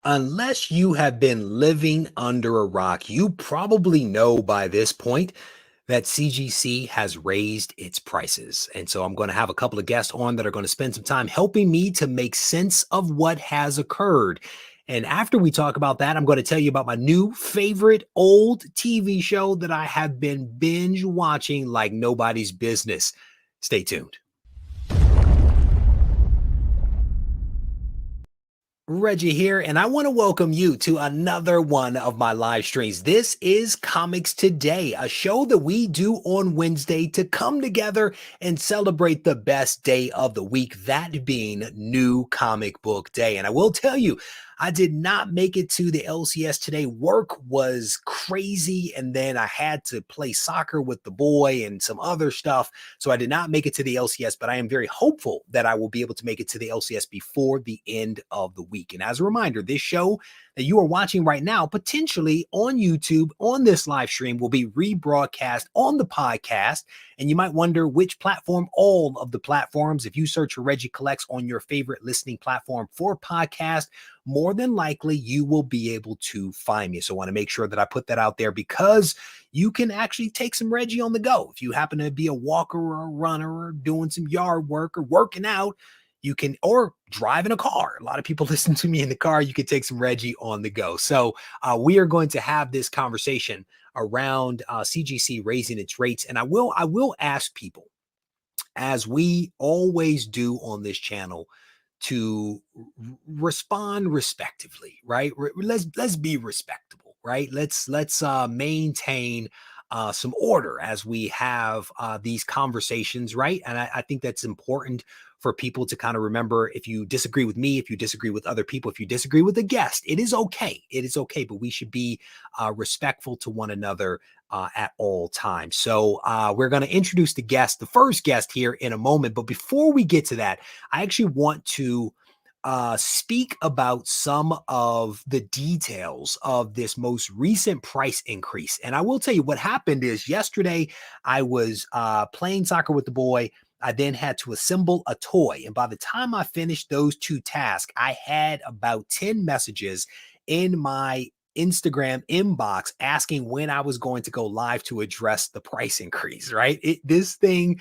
Unless you have been living under a rock, you probably know by this point that CGC has raised its prices. And so I'm going to have a couple of guests on that are going to spend some time helping me to make sense of what has occurred. And after we talk about that, I'm going to tell you about my new favorite old TV show that I have been binge watching like nobody's business. Stay tuned. Reggie here, and I want to welcome you to another one of my live streams. This is Comics Today, a show that we do on Wednesday to come together and celebrate the best day of the week, that being New Comic Book Day. And I will tell you, I did not make it to the LCS today. Work was crazy, and then I had to play soccer with the boy and some other stuff. So I did not make it to the LCS, but I am very hopeful that I will be able to make it to the LCS before the end of the week. And as a reminder, this show that you are watching right now, potentially on YouTube, on this live stream, will be rebroadcast on the podcast. And you might wonder which platform. All of the platforms. If you search for Regie Collects on your favorite listening platform for podcast, more than likely you will be able to find me. So I want to make sure that I put that out there because you can actually take some Reggie on the go. If you happen to be a walker or a runner or doing some yard work or working out, you can, or driving a car. A lot of people listen to me in the car. You can take some Reggie on the go. So we are going to have this conversation around CGC raising its rates. And I will ask people, as we always do on this channel, to respond respectively, right? Let's be respectable, right? Let's maintain some order as we have these conversations, right? And I think that's important for people to kind of remember. If you disagree with me, if you disagree with other people, if you disagree with a guest, it is okay. It is okay, but we should be respectful to one another at all times. So we're going to introduce the first guest here in a moment. But before we get to that, I actually want to speak about some of the details of this most recent price increase. And I will tell you what happened is yesterday I was playing soccer with the boy. I then had to assemble a toy. And by the time I finished those two tasks, I had about 10 messages in my Instagram inbox asking when I was going to go live to address the price increase, right? This thing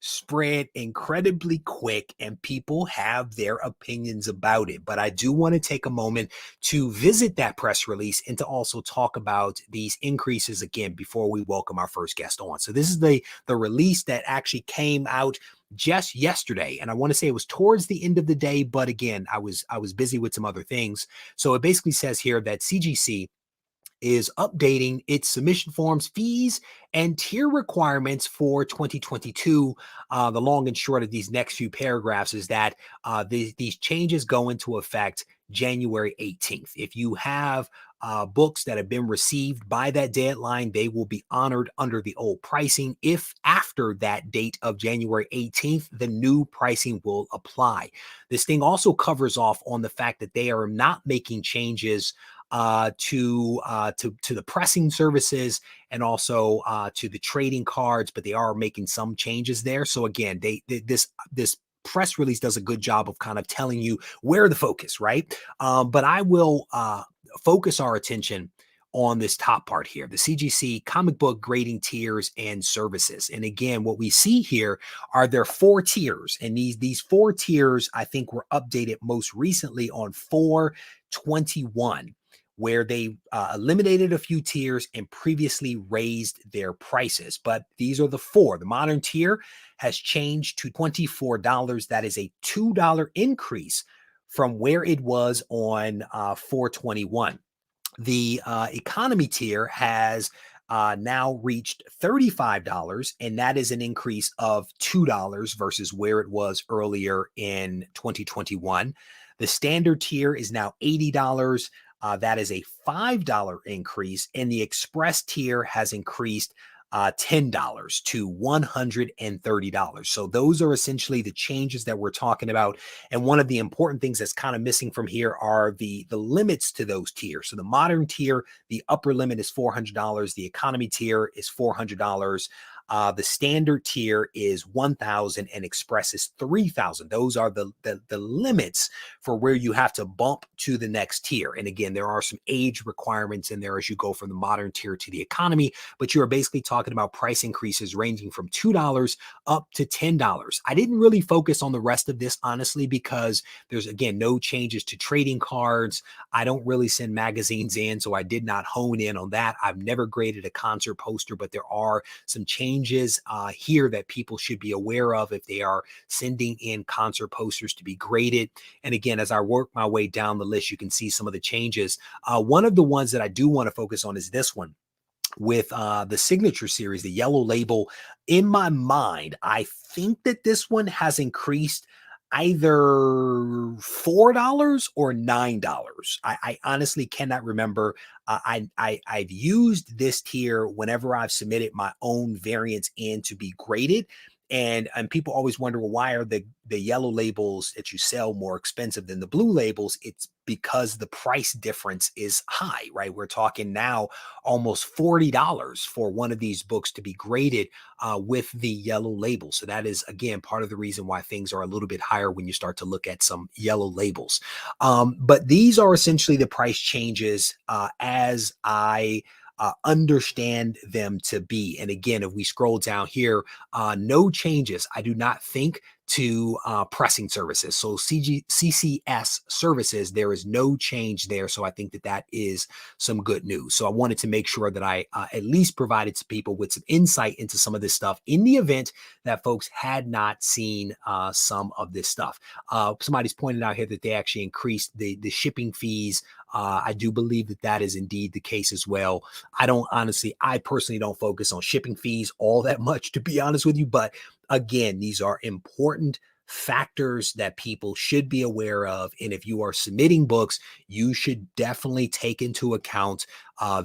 spread incredibly quick and people have their opinions about it. But I do want to take a moment to visit that press release and to also talk about these increases again before we welcome our first guest on. So this is the release that actually came out just yesterday. And I want to say it was towards the end of the day, but again, I was busy with some other things. So it basically says here that CGC is updating its submission forms, fees, and tier requirements for 2022. The long and short of these next few paragraphs is that these changes go into effect January 18th. If you have books that have been received by that deadline, they will be honored under the old pricing. If after that date of January 18th, the new pricing will apply. This thing also covers off on the fact that they are not making changes to the pressing services and also to the trading cards, but they are making some changes there. So again, this press release does a good job of kind of telling you where the focus, right? But I will focus our attention on this top part here, the CGC comic book grading tiers and services. And again, what we see here are there 4 tiers, and these 4 tiers I think were updated most recently on 4/21, where they eliminated a few tiers and previously raised their prices. But these are the 4. The modern tier has changed to $24. That is a $2 increase from where it was on 4/21. The economy tier has now reached $35, and that is an increase of $2 versus where it was earlier in 2021. The standard tier is now $80. That is a $5 increase, and the express tier has increased $10 to $130. So those are essentially the changes that we're talking about. And one of the important things that's kind of missing from here are the limits to those tiers. So the modern tier, the upper limit is $400. The economy tier is $400. The standard tier is 1,000 and express is 3,000. Those are the limits for where you have to bump to the next tier. And again, there are some age requirements in there as you go from the modern tier to the economy, but you are basically talking about price increases ranging from $2 up to $10. I didn't really focus on the rest of this, honestly, because there's, again, no changes to trading cards. I don't really send magazines in, so I did not hone in on that. I've never graded a concert poster, but there are some changes here that people should be aware of if they are sending in concert posters to be graded. And again, as I work my way down the list, you can see some of the changes. One of the ones that I do want to focus on is this one with the signature series, the yellow label. In my mind, I think that this one has increased either $4 or $9. I honestly cannot remember. I've used this tier whenever I've submitted my own variants in to be graded. And people always wonder, well, why are the yellow labels that you sell more expensive than the blue labels? It's because the price difference is high, right? We're talking now almost $40 for one of these books to be graded with the yellow label. So that is, again, part of the reason why things are a little bit higher when you start to look at some yellow labels. But these are essentially the price changes as I understand them to be. And again, if we scroll down here, no changes, I do not think, to pressing services. So CCS services, there is no change there. So I think that that is some good news. So I wanted to make sure that I at least provided to people with some insight into some of this stuff in the event that folks had not seen some of this stuff. Somebody's pointed out here that they actually increased the shipping fees. I do believe that that is indeed the case as well. I personally don't focus on shipping fees all that much, to be honest with you. But again, these are important factors that people should be aware of. And if you are submitting books, you should definitely take into account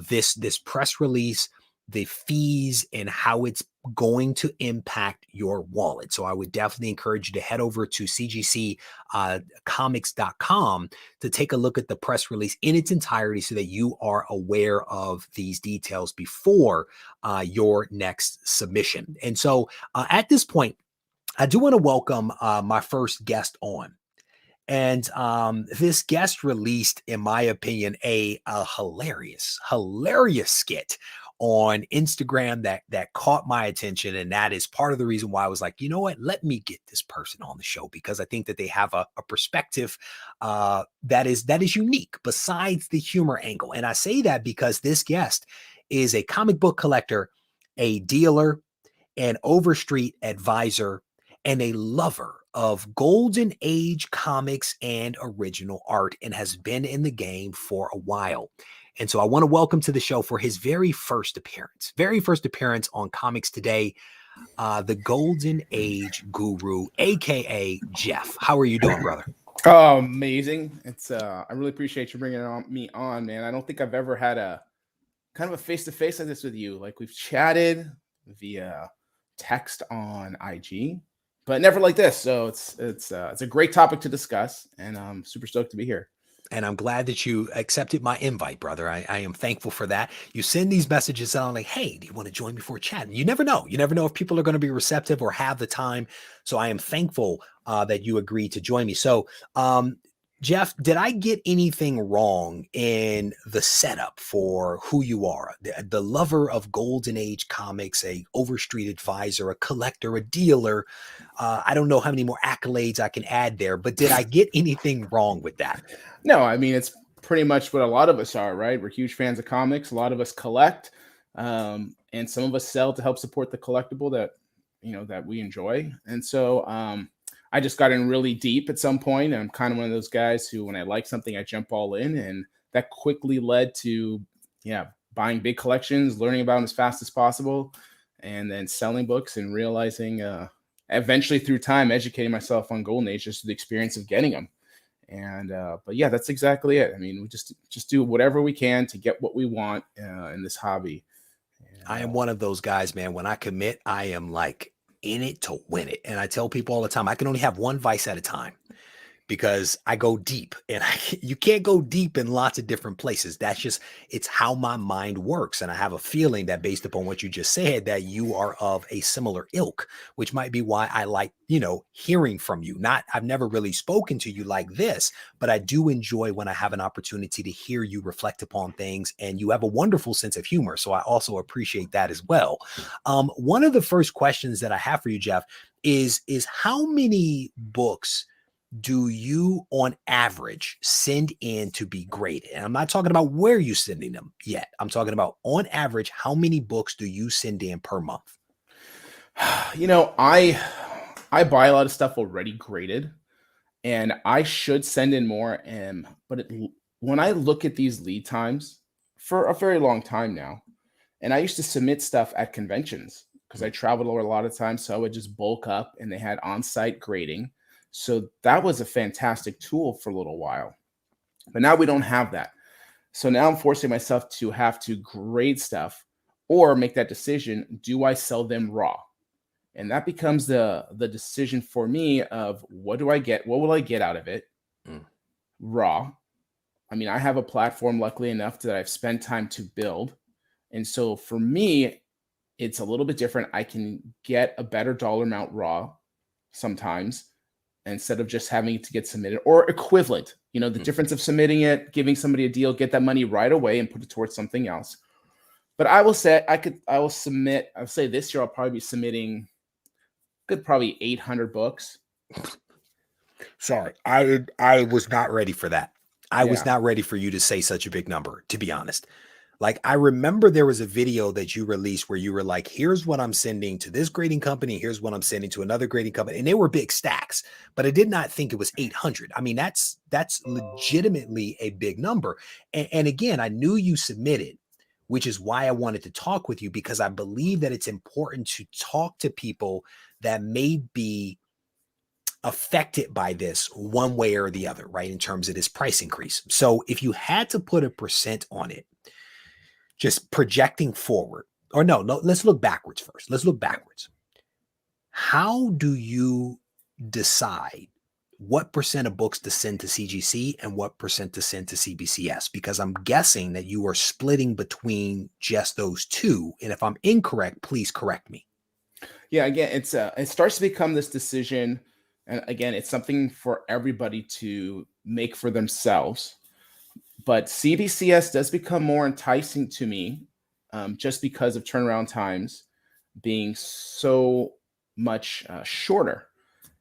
this press release, the fees, and how it's going to impact your wallet. So I would definitely encourage you to head over to CGC comics.com to take a look at the press release in its entirety so that you are aware of these details before your next submission. And so at this point, I do want to welcome my first guest on. And this guest released, in my opinion, a hilarious skit on Instagram that caught my attention. And that is part of the reason why I was like, you know what, let me get this person on the show, because I think that they have a perspective that is unique besides the humor angle. And I say that because this guest is a comic book collector, a dealer, an overstreet advisor, and a lover of golden age comics and original art, and has been in the game for a while. And so I want to welcome to the show for his very first appearance on Comics Today, the golden age guru, aka Jeff. How are you doing, brother? Oh, amazing. It's I really appreciate you bringing me on, man. I don't think I've ever had a kind of a face-to-face like this with you. Like, we've chatted via text on IG, but never like this. So it's a great topic to discuss, and I'm super stoked to be here. And I'm glad that you accepted my invite, brother. I am thankful for that. You send these messages out like, hey, do you want to join me for a chat? And you never know. You never know if people are going to be receptive or have the time. So I am thankful that you agreed to join me. So, Jeff, did I get anything wrong in the setup for who you are? The lover of golden age comics, a overstreet advisor, a collector, a dealer. I don't know how many more accolades I can add there, but did I get anything wrong with that? No, I mean, it's pretty much what a lot of us are, right? We're huge fans of comics. A lot of us collect, and some of us sell to help support the collectible that we enjoy. And so I just got in really deep at some point. And I'm kind of one of those guys who, when I like something, I jump all in. And that quickly led to, buying big collections, learning about them as fast as possible, and then selling books and realizing eventually through time, educating myself on Golden Age, just the experience of getting them. And but yeah, that's exactly it. I mean, we just do whatever we can to get what we want in this hobby. And I am one of those guys, man. When I commit, I am like in it to win it. And I tell people all the time, I can only have one vice at a time, because I go deep, and you can't go deep in lots of different places. That's just, it's how my mind works. And I have a feeling that based upon what you just said, that you are of a similar ilk, which might be why I like, hearing from you. I've never really spoken to you like this, but I do enjoy when I have an opportunity to hear you reflect upon things, and you have a wonderful sense of humor. So I also appreciate that as well. One of the first questions that I have for you, Jeff, is how many books do you on average send in to be graded? And I'm not talking about where you're sending them yet. I'm talking about on average, how many books do you send in per month? I buy a lot of stuff already graded, and I should send in more. But when I look at these lead times for a very long time now, and I used to submit stuff at conventions because I traveled a lot of times, so I would just bulk up, and they had on-site grading. So that was a fantastic tool for a little while. But now we don't have that. So now I'm forcing myself to have to grade stuff or make that decision. Do I sell them raw? And that becomes the decision for me of what do I get? What will I get out of it? Mm. Raw. I mean, I have a platform, luckily enough, that I've spent time to build. And so for me, it's a little bit different. I can get a better dollar amount raw sometimes, instead of just having to get submitted or equivalent. The difference of submitting it, giving somebody a deal, get that money right away and put it towards something else. But I will say I will submit, I'll say this year I'll probably be submitting probably 800 books. Sorry, I was not ready for that. I was Yeah. not ready for you to say such a big number, to be honest. Like, I remember there was a video that you released where you were like, here's what I'm sending to this grading company. Here's what I'm sending to another grading company. And they were big stacks, but I did not think it was 800. I mean, that's legitimately a big number. And again, I knew you submitted, which is why I wanted to talk with you, because I believe that it's important to talk to people that may be affected by this one way or the other, right? In terms of this price increase. So if you had to put a percent on it, just projecting forward, or no, let's look backwards first. Let's look backwards. How do you decide what percent of books to send to CGC and what percent to send to CBCS? Because I'm guessing that you are splitting between just those two. And if I'm incorrect, please correct me. Yeah, again, it starts to become this decision. And again, it's something for everybody to make for themselves. But CBCS does become more enticing to me, just because of turnaround times being so much shorter.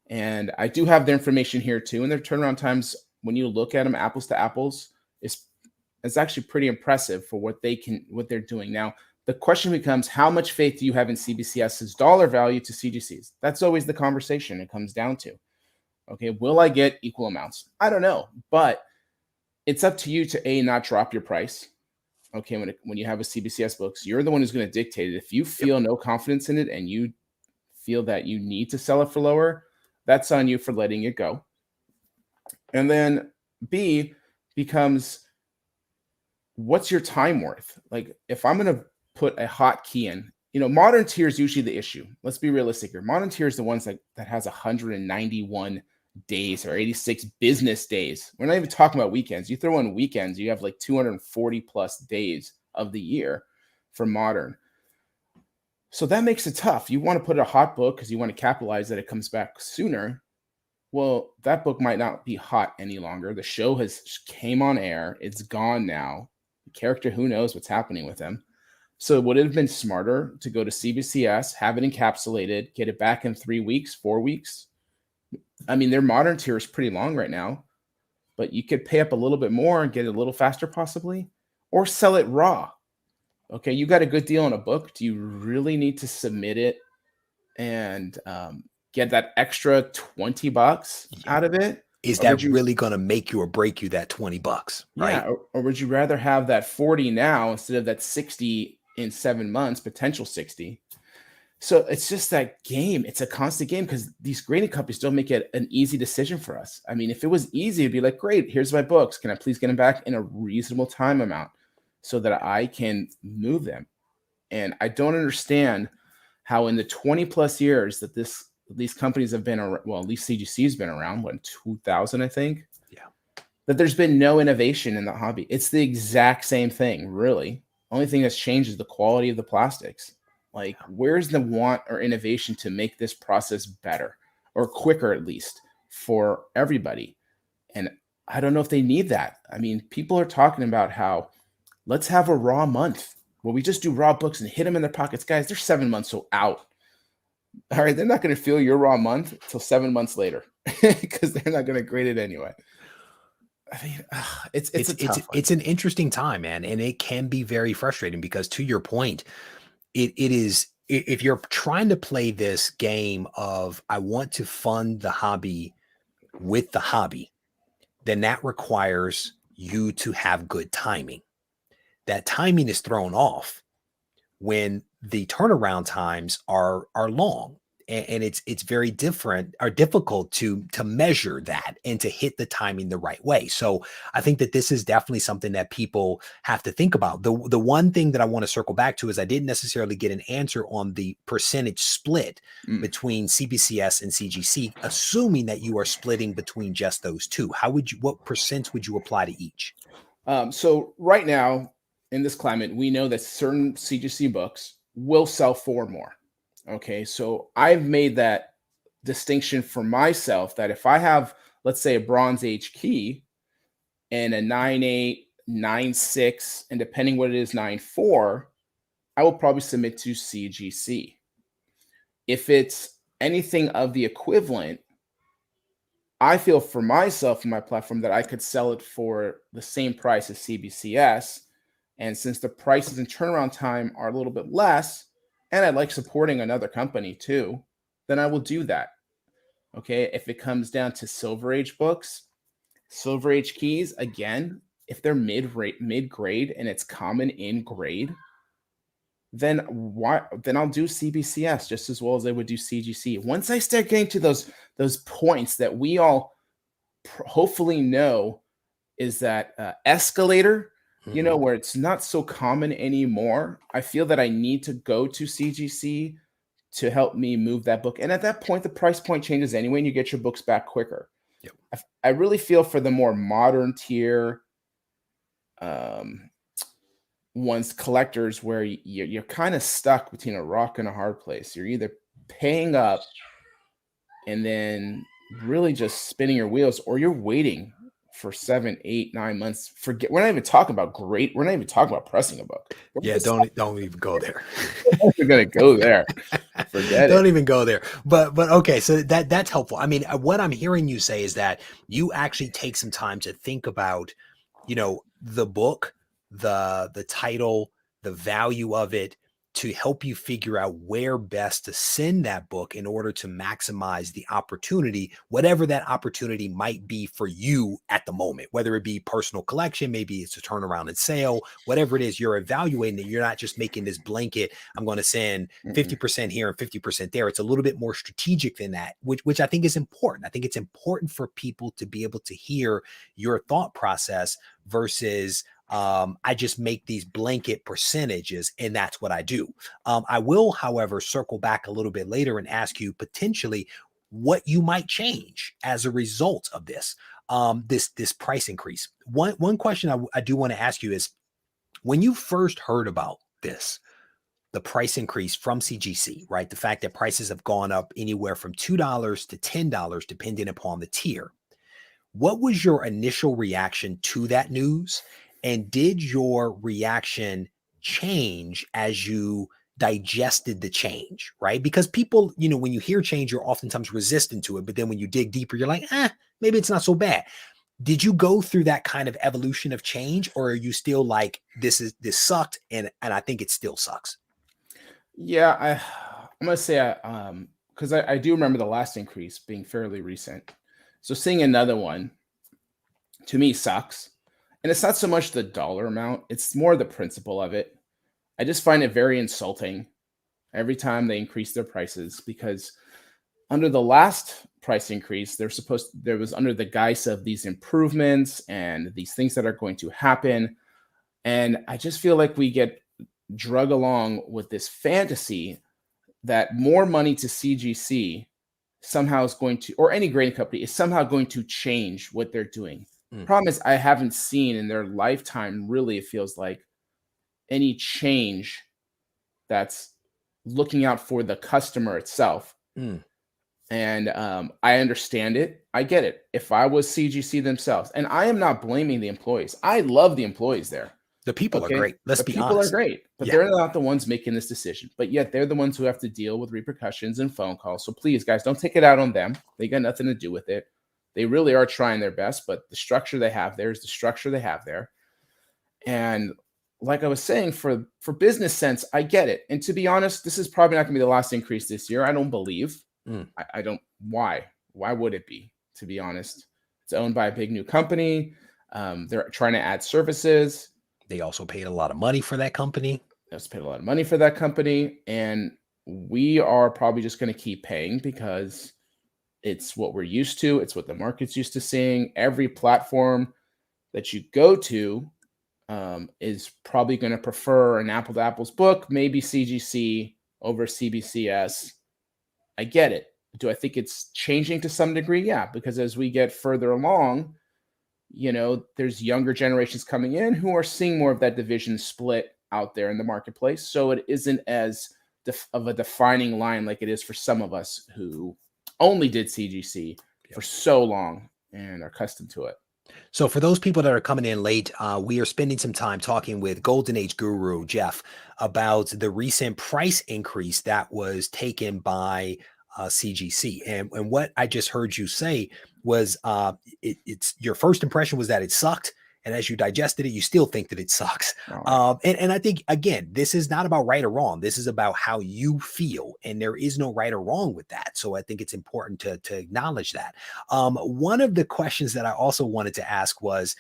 And I do have the information here too. And their turnaround times, when you look at them apples to apples, is actually pretty impressive for what they're doing. Now, the question becomes, how much faith do you have in CBCS's dollar value to CGC's? That's always the conversation it comes down to. Okay, will I get equal amounts? I don't know, but it's up to you to not drop your price. Okay, when you have a CBCS books, you're the one who's going to dictate it. If you feel no confidence in it and you feel that you need to sell it for lower, that's on you for letting it go. And then B becomes, what's your time worth? Like, if I'm going to put a hot key in, modern tier is usually the issue. Let's be realistic here. Modern tier is the ones that has 191 days or 86 business days. We're not even talking about weekends. You throw in weekends, you have like 240 plus days of the year for modern. So that makes it tough. You want to put a hot book because you want to capitalize that it comes back sooner. Well, that book might not be hot any longer. The show has came on air. It's gone now. The character, who knows what's happening with him. So would it have been smarter to go to CBCS, have it encapsulated, get it back in 3 weeks, 4 weeks? I mean, their modern tier is pretty long right now, but you could pay up a little bit more and get it a little faster possibly, or sell it raw. Okay, you got a good deal on a book. Do you really need to submit it and get that extra $20 out of it? Is that really going to make you or break you, that $20, right? Yeah, or would you rather have that 40 now instead of that 60 in 7 months, potential 60? So it's just that game. It's a constant game because these grading companies don't make it an easy decision for us. I mean, if it was easy, it'd be like, great, here's my books. Can I please get them back in a reasonable time amount so that I can move them? And I don't understand how in the 20 plus years that this these companies have been around, well, at least CGC has been around, what, in 2000, I think? Yeah. That there's been no innovation in the hobby. It's the exact same thing, really. Only thing that's changed is the quality of the plastics. Like, where's the want or innovation to make this process better or quicker, at least, for everybody? And I don't know if they need that. I mean, people are talking about how let's have a raw month where we just do raw books and hit them in their pockets. Guys, they're 7 months out. All right, they're not going to feel your raw month until 7 months later because they're not going to grade it anyway. I mean, it's a tough one. It's an interesting time, man, and it can be very frustrating because, to your point, it is, if you're trying to play this game of I want to fund the hobby with the hobby, then that requires you to have good timing. That timing is thrown off when the turnaround times are long, and it's very different or difficult to measure that and to hit the timing the right way. So I think that this is definitely something that people have to think about. The one thing that I want to circle back to is I didn't necessarily get an answer on the percentage split between CBCS and CGC, assuming that you are splitting between just those two. What percent would you apply to each? So right now in this climate, we know that certain CGC books will sell for more. Okay, so I've made that distinction for myself that if I have, let's say, a Bronze Age key and a 9.8, 9.6, and depending what it is, 9.4, I will probably submit to CGC. If it's anything of the equivalent, I feel for myself and my platform that I could sell it for the same price as CBCS. And since the prices and turnaround time are a little bit less, and I like supporting another company too, then I will do that. Okay. If it comes down to Silver Age books, Silver Age keys, again, if they're mid-grade and it's common in grade, then I'll do CBCS just as well as I would do CGC. Once I start getting to those points that we all hopefully know is that escalator, you know, where it's not so common anymore, I feel that I need to go to CGC to help me move that book. And at that point, the price point changes anyway, and you get your books back quicker. Yep. I really feel for the more modern tier ones, collectors, where you're kind of stuck between a rock and a hard place. You're either paying up and then really just spinning your wheels, or you're waiting for 7, 8, 9 months. We're not even talking about we're not even talking about pressing a book. Don't even go there. We're gonna go there. Forget it. Don't even go there. But okay, so that's helpful. I mean, what I'm hearing you say is that you actually take some time to think about, the book, the title, the value of it, to help you figure out where best to send that book in order to maximize the opportunity, whatever that opportunity might be for you at the moment, whether it be personal collection, maybe it's a turnaround and sale, whatever it is, you're evaluating it. You're not just making this blanket, I'm going to send 50% here and 50% there. It's a little bit more strategic than that, which I think is important. I think it's important for people to be able to hear your thought process versus I just make these blanket percentages and that's what I do. I will, however, circle back a little bit later and ask you potentially what you might change as a result of this, this price increase. One question I do want to ask you is, when you first heard about this, the price increase from CGC, right? The fact that prices have gone up anywhere from $2 to $10, depending upon the tier. What was your initial reaction to that news? And did your reaction change as you digested the change, right? Because people, when you hear change, you're oftentimes resistant to it. But then when you dig deeper, you're like, maybe it's not so bad. Did you go through that kind of evolution of change, or are you still like, this sucked and I think it still sucks? Yeah, I'm gonna say because I do remember the last increase being fairly recent. So seeing another one, to me, sucks. And it's not so much the dollar amount, it's more the principle of it. I just find it very insulting every time they increase their prices, because under the last price increase, there was under the guise of these improvements and these things that are going to happen. And I just feel like we get drug along with this fantasy that more money to CGC somehow is going to, or any grading company is somehow going to change what they're doing. Mm. Problem is, I haven't seen in their lifetime, really, it feels like, any change that's looking out for the customer itself. Mm. And I understand it. I get it. If I was CGC themselves, and I am not blaming the employees. I love the employees there. The people are Okay. great. Let's The be people are honest. great, but Yeah. they're not the ones making this decision. But yet they're the ones who have to deal with repercussions and phone calls. So please, guys, don't take it out on them. They got nothing to do with it. They really are trying their best, but the structure they have there is the structure they have there. And like I was saying, for business sense, I get it. And to be honest, this is probably not going to be the last increase this year. I don't believe. Mm. I don't. Why? Why would it be? To be honest, it's owned by a big new company. They're trying to add services. They also paid a lot of money for that company. They've paid a lot of money for that company, and we are probably just going to keep paying because it's what we're used to. It's what the market's used to seeing. Every platform that you go to is probably going to prefer an apple to apples book, maybe CGC over CBCS. I get it. Do I think it's changing to some degree? Yeah, because as we get further along, there's younger generations coming in who are seeing more of that division split out there in the marketplace. So it isn't as of a defining line like it is for some of us who only did CGC for so long and are accustomed to it. So for those people that are coming in late, we are spending some time talking with Golden Age Guru Jeff about the recent price increase that was taken by CGC. And what I just heard you say was it's your first impression was that it sucked. And as you digested it, you still think that it sucks. Right. And I think, again, this is not about right or wrong. This is about how you feel. And there is no right or wrong with that. So I think it's important to acknowledge that. One of the questions that I also wanted to ask was,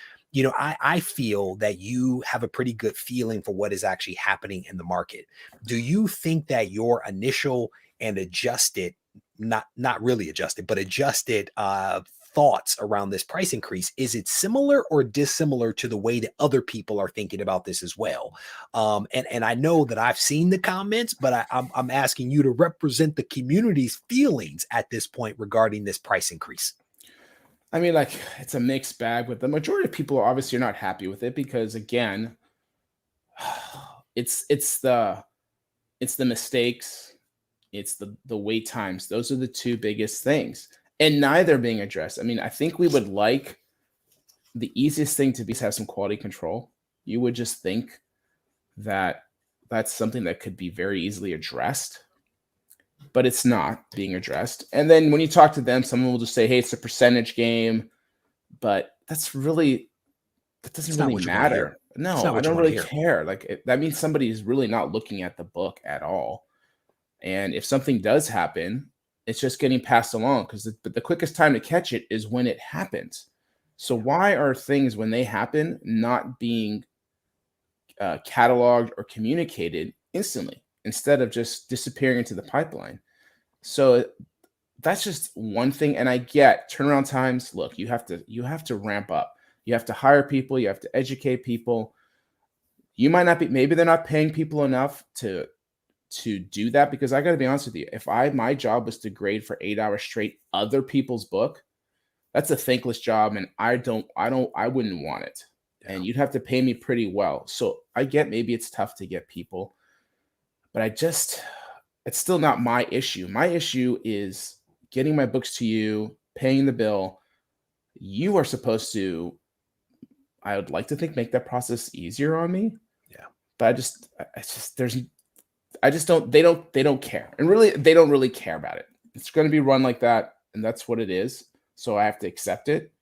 I feel that you have a pretty good feeling for what is actually happening in the market. Do you think that your initial and adjusted, not really adjusted, but adjusted thoughts around this price increase, is it similar or dissimilar to the way that other people are thinking about this as well? And I know that I've seen the comments, but I'm asking you to represent the community's feelings at this point regarding this price increase. I mean, it's a mixed bag, but the majority of people are obviously not happy with it because, again, it's the mistakes, it's the wait times. Those are the two biggest things. And neither being addressed. I mean, I think we would like the easiest thing to be is have some quality control. You would just think that that's something that could be very easily addressed, but it's not being addressed. And then when you talk to them, someone will just say, hey, it's a percentage game, but that doesn't really matter. No, I don't really care. That means somebody is really not looking at the book at all. And if something does happen, it's just getting passed along because the quickest time to catch it is when it happens. So why are things when they happen not being cataloged or communicated instantly instead of just disappearing into the pipeline? So that's just one thing. And I get turnaround times. Look, you have to ramp up. You have to hire people. You have to educate people. You might not be, maybe they're not paying people enough to do that, because I got to be honest with you, if my job was to grade for 8 hours straight other people's book, that's a thankless job, and I wouldn't want it. Yeah. And you'd have to pay me pretty well. So I get maybe it's tough to get people, but it's still not my issue. My issue is getting my books to you, paying the bill. You are supposed to, I would like to think, make that process easier on me. Yeah. But they don't care. And really, they don't really care about it. It's going to be run like that, and that's what it is. So I have to accept it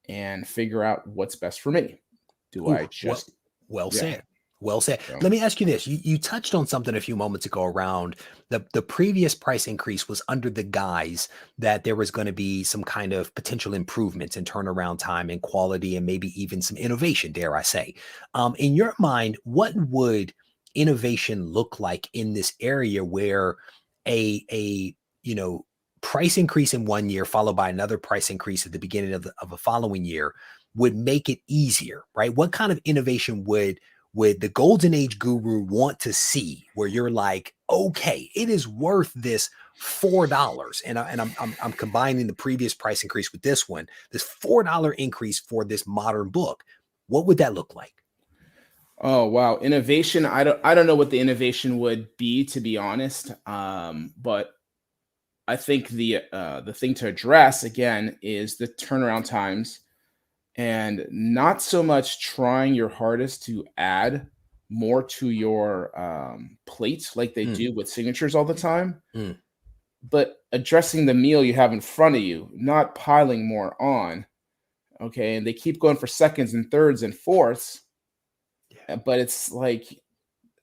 and figure out what's best for me. Well said. Well said. Yeah. Let me ask you this. You touched on something a few moments ago around the previous price increase was under the guise that there was going to be some kind of potential improvements in turnaround time and quality and maybe even some innovation, dare I say. In your mind, what would innovation look like in this area where a price increase in 1 year followed by another price increase at the beginning of a following year would make it easier, right? What kind of innovation would would the golden age guru want to see where you're like, okay, it is worth this $4, and I'm combining the previous price increase with this one, this $4 increase for this modern book? What would that look like? Oh wow, innovation. I don't know what the innovation would be, to be honest. But I think the thing to address again is the turnaround times, and not so much trying your hardest to add more to your plate like they Mm, do with signatures all the time, mm, but addressing the meal you have in front of you, not piling more on. Okay, and they keep going for seconds and thirds and fourths, yeah, but it's like,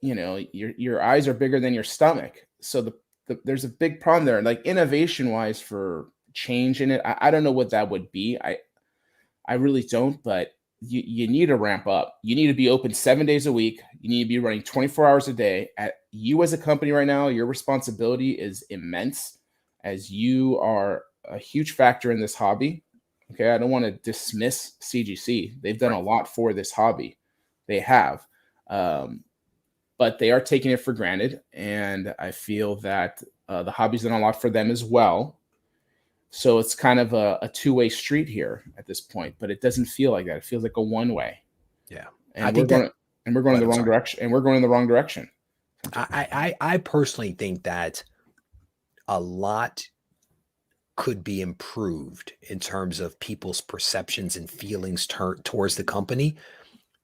your eyes are bigger than your stomach. So there's a big problem there. Like innovation wise for change in it, I don't know what that would be. I really don't, but you need to ramp up. You need to be open 7 days a week. You need to be running 24 hours a day. You as a company right now, your responsibility is immense, as you are a huge factor in this hobby. Okay, I don't want to dismiss CGC. They've done a right. lot for this hobby. They have. Um, but they are taking it for granted. And I feel that the hobby's done a lot for them as well. So it's kind of a two-way street here at this point, but it doesn't feel like that. It feels like a one-way. Yeah. I And we're think going that, to, and we're going go in ahead, the I'm wrong sorry. direction. And we're going in the wrong direction. I personally think that a lot could be improved in terms of people's perceptions and feelings towards the company,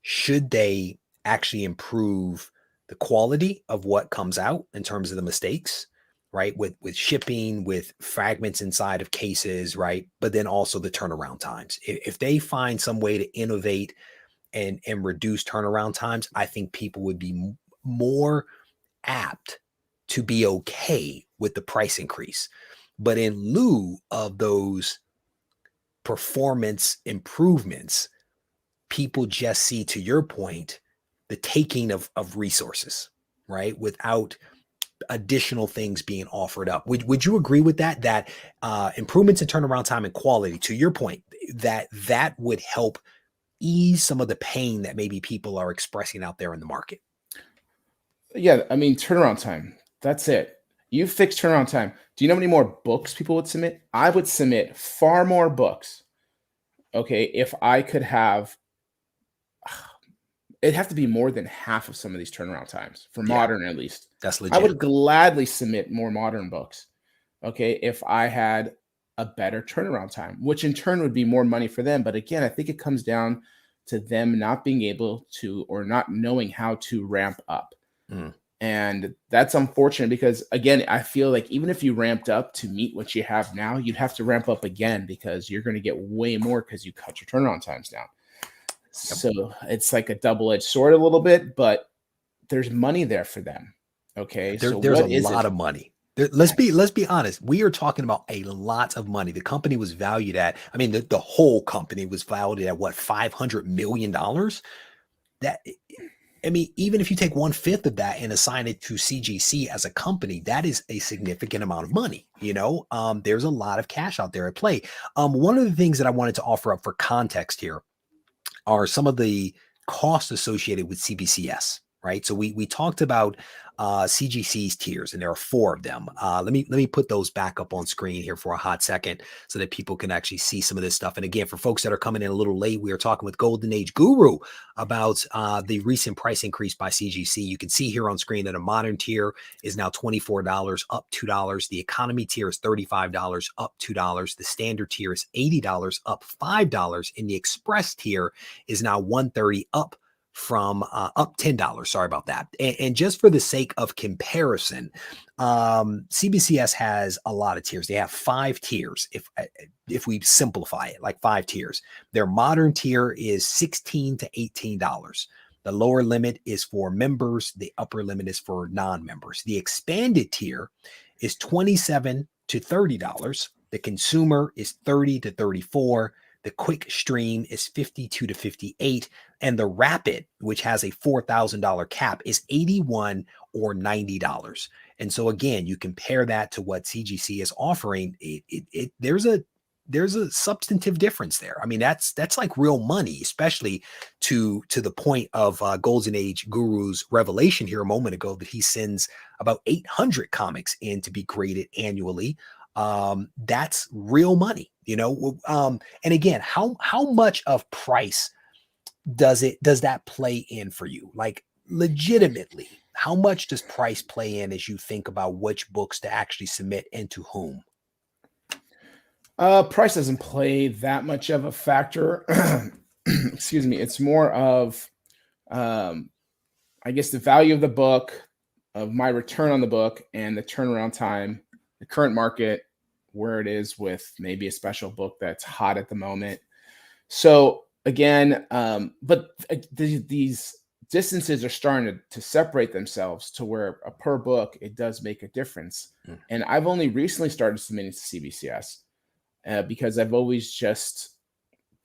should they actually improve the quality of what comes out in terms of the mistakes, right? With shipping, with fragments inside of cases, right? But then also the turnaround times. If they find some way to innovate and reduce turnaround times, I think people would be more apt to be okay with the price increase. But in lieu of those performance improvements, people just see, to your point, the taking of resources, right? Without additional things being offered up. Would you agree with that? That improvements in turnaround time and quality, to your point, that would help ease some of the pain that maybe people are expressing out there in the market? Yeah, I mean, turnaround time. That's it. You fix turnaround time. Do you know how many more books people would submit? I would submit far more books. Okay, if I could have, it'd have to be more than half of some of these turnaround times for Yeah, modern, at least. that's I legit. would gladly submit more modern books. Okay, if I had a better turnaround time, which in turn would be more money for them. But again, I think it comes down to them not being able to, or not knowing how to ramp up. Mm. And that's unfortunate because, again, I feel like even if you ramped up to meet what you have now, you'd have to ramp up again because you're going to get way more because you cut your turnaround times down. Yep. So it's like a double-edged sword a little bit, but there's money there for them. Okay, so There's a what is it? lot of money. Let's be honest. We are talking about a lot of money. The company was valued at, I mean, the whole company was valued at what, $500 million? That, I mean, even if you take 1/5 of that and assign it to CGC as a company, that is a significant amount of money. There's a lot of cash out there at play. One of the things that I wanted to offer up for context here are some of the costs associated with CBCS, right? So we talked about CGC's tiers, and there are 4 of them. Let me put those back up on screen here for a hot second so that people can actually see some of this stuff. And again, for folks that are coming in a little late, we are talking with Golden Age Guru about the recent price increase by CGC. You can see here on screen that a modern tier is now $24, up $2. The economy tier is $35, up $2. The standard tier is $80, up $5. And the express tier is now $130, up $10. Sorry about that. And just for the sake of comparison, CBCS has a lot of tiers. They have 5 tiers. If we simplify it, like 5 tiers, their modern tier is $16 to $18. The lower limit is for members. The upper limit is for non-members. The expanded tier is $27 to $30. The consumer is $30 to $34. The quick stream is $52 to $58. And the rapid, which has a $4,000 cap, is $81 or $90. And so again, you compare that to what CGC is offering. there's a substantive difference there. I mean, that's like real money, especially to the point of Golden Age Guru's revelation here a moment ago that he sends about 800 comics in to be graded annually. That's real money, you know. And again, how much of price does that play in for you? Like, legitimately, how much does price play in as you think about which books to actually submit and to whom? Price doesn't play that much of a factor. Excuse me. It's more of, I guess, the value of the book, of my return on the book, and the turnaround time, the current market, where it is with maybe a special book that's hot at the moment. So again, but these distances are starting to separate themselves to where a per book, it does make a difference. And I've only recently started submitting to CBCS because I've always just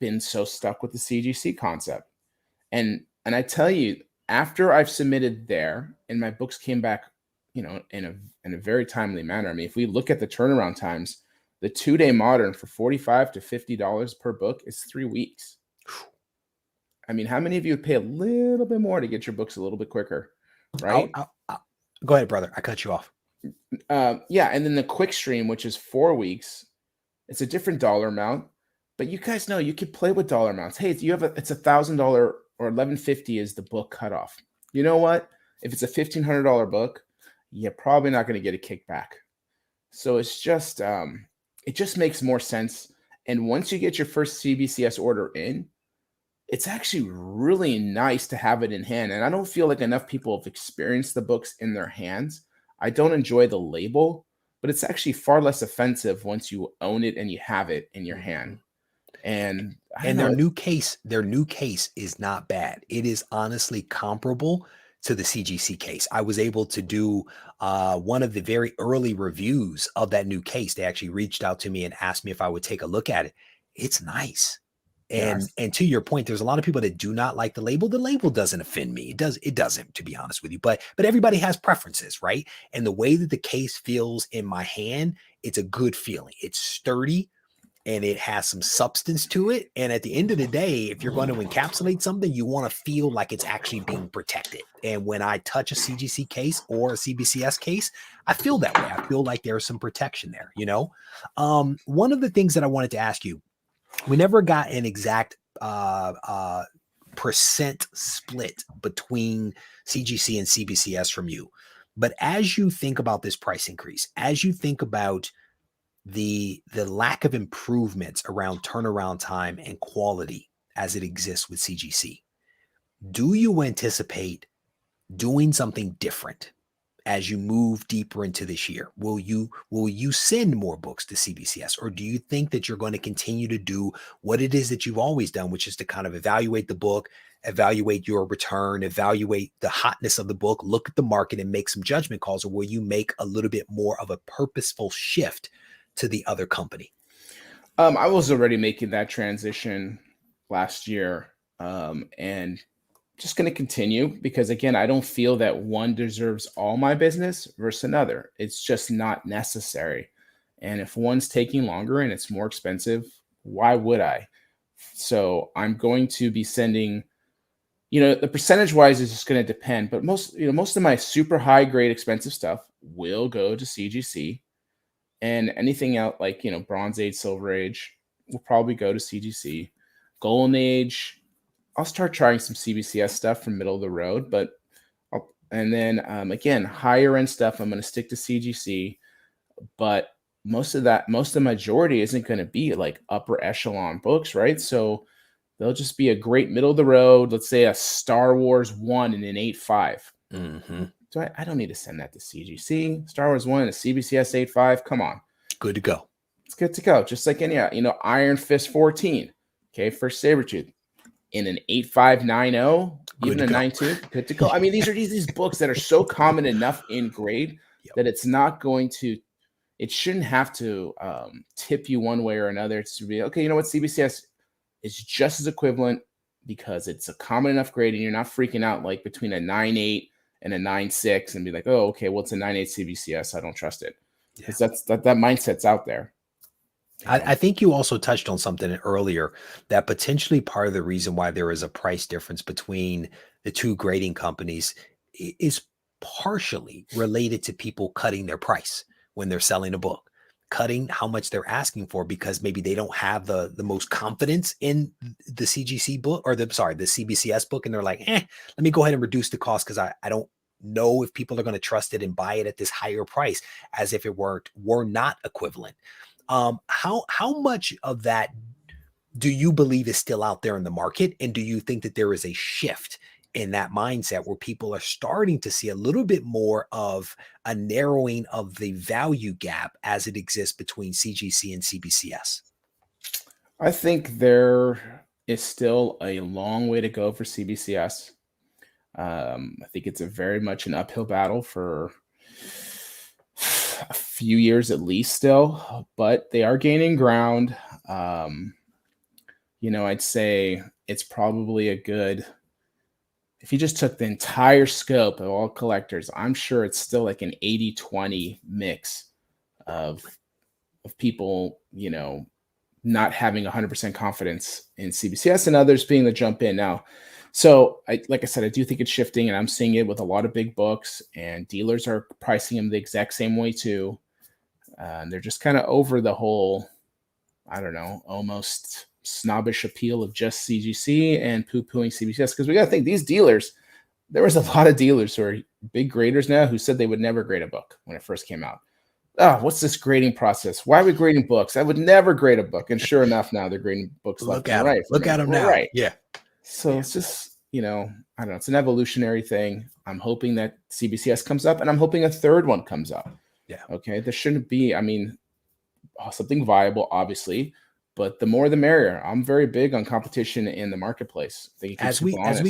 been so stuck with the CGC concept. And I tell you, after I've submitted there and my books came back, you know, in a very timely manner. I mean, if we look at the turnaround times, the 2-day modern for $45 to $50 per book is 3 weeks. I mean, how many of you would pay a little bit more to get your books a little bit quicker, right? Go ahead, brother. I cut you off. Yeah, and then the quick stream, which is 4 weeks, it's a different dollar amount. But you guys know you could play with dollar amounts. Hey, it's $1,000 or $1,150 is the book cutoff. You know what? If it's a $1,500 book, you're probably not going to get a kickback. So it's just it just makes more sense. And once you get your first CBCS order in, it's actually really nice to have it in hand. And I don't feel like enough people have experienced the books in their hands. I don't enjoy the label, but it's actually far less offensive once you own it and you have it in your hand. And their new case is not bad. It is honestly comparable to the CGC case. I was able to do one of the very early reviews of that new case. They actually reached out to me and asked me if I would take a look at it. It's nice. And Yes. and to your point, there's a lot of people that do not like the label. The label doesn't offend me. It doesn't, to be honest with you. But everybody has preferences, right? And the way that the case feels in my hand, it's a good feeling. It's sturdy and it has some substance to it. And at the end of the day, if you're going to encapsulate something, you want to feel like it's actually being protected. And when I touch a CGC case or a CBCS case, I feel that way. I feel like there's some protection there, you know? One of the things that I wanted to ask you, we never got an exact percent split between CGC and CBCS from you. But as you think about this price increase, as you think about the lack of improvements around turnaround time and quality as it exists with CGC, do you anticipate doing something different as you move deeper into this year? Will you send more books to CBCS, or do you think that you're going to continue to do what it is that you've always done, which is to kind of evaluate the book, evaluate your return, evaluate the hotness of the book, look at the market and make some judgment calls? Or will you make a little bit more of a purposeful shift to the other company? I was already making that transition last year, and just going to continue because, again, I don't feel that one deserves all my business versus another. It's just not necessary. And if one's taking longer and it's more expensive, why would I? So I'm going to be sending, the percentage wise is just going to depend, but most of my super high grade expensive stuff will go to CGC, and anything out like, Bronze Age, Silver Age will probably go to CGC. Golden Age, I'll start trying some CBCS stuff from middle of the road, and then again, higher end stuff, I'm going to stick to CGC, but most of the majority isn't going to be like upper echelon books, right? So they'll just be a great middle of the road, let's say a Star Wars 1 and an 8.5. Mm-hmm. So I don't need to send that to CGC. Star Wars 1 and a CBCS 8.5, come on. Good to go. It's good to go. Just like any, Iron Fist 14, okay, for Sabretooth. In an 8.590, even a 9.2, good to go. I mean, these are these books that are so common enough in grade that it shouldn't have to tip you one way or another. It's to be, okay, you know what, CBCS is just as equivalent because it's a common enough grade and you're not freaking out like between a 9.8 and a 9.6 and be like, oh, okay, well, it's a 9.8 CBCS. I don't trust it. Because that mindset's out there. I think you also touched on something earlier that potentially part of the reason why there is a price difference between the two grading companies is partially related to people cutting their price when they're selling a book, cutting how much they're asking for because maybe they don't have the most confidence in the CGC book or the CBCS book, and they're like, let me go ahead and reduce the cost because I don't know if people are going to trust it and buy it at this higher price as if it were not equivalent. How much of that do you believe is still out there in the market? And do you think that there is a shift in that mindset where people are starting to see a little bit more of a narrowing of the value gap as it exists between CGC and CBCS? I think there is still a long way to go for CBCS. I think it's a very much an uphill battle for a few years at least still, but they are gaining ground. I'd say it's probably a good, if you just took the entire scope of all collectors, I'm sure it's still like an 80-20 mix of people, not having 100% confidence in CBCS and others being the jump in now. So like I said, I do think it's shifting, and I'm seeing it with a lot of big books, and dealers are pricing them the exact same way too. And they're just kind of over the whole, I don't know, almost snobbish appeal of just CGC and poo-pooing CBCS. Because we got to think, these dealers, there was a lot of dealers who are big graders now who said they would never grade a book when it first came out. Oh, what's this grading process? Why are we grading books? I would never grade a book. And sure enough, now they're grading books left and right. Look at them now. Right. Yeah. So it's just, I don't know. It's an evolutionary thing. I'm hoping that CBCS comes up, and I'm hoping a third one comes up. Yeah. Okay. There shouldn't be, something viable, obviously, but the more the merrier. I'm very big on competition in the marketplace. I think it keeps people honest.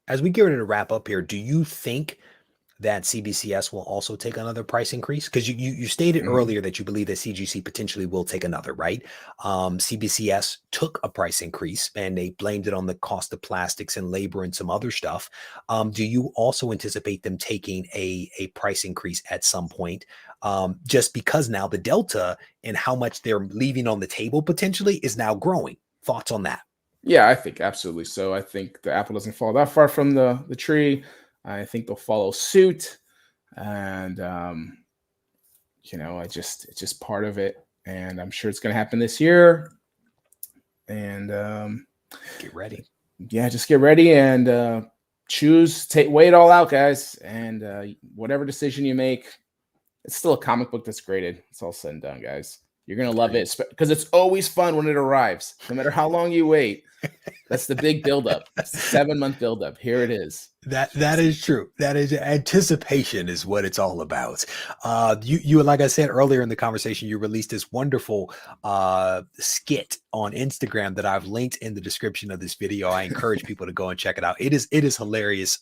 As we get ready to wrap up here, do you think that CBCS will also take another price increase? Because you stated earlier that you believe that CGC potentially will take another, right? CBCS took a price increase and they blamed it on the cost of plastics and labor and some other stuff. Do you also anticipate them taking a price increase at some point? Just because now the delta and how much they're leaving on the table potentially is now growing. Thoughts on that? Yeah, I think absolutely. So I think the apple doesn't fall that far from the tree. I think they'll follow suit, and it's just part of it, and I'm sure it's going to happen this year. And get ready. Yeah, just get ready and weigh it all out, guys. And whatever decision you make, it's still a comic book that's graded. It's all said and done, guys. You're going to love it because it's always fun when it arrives, no matter how long you wait. That's the big buildup. That's the 7-month buildup. Here it is. That is true. That is anticipation is what it's all about. You like I said earlier in the conversation, you released this wonderful skit on Instagram that I've linked in the description of this video. I encourage people to go and check it out. It is hilarious.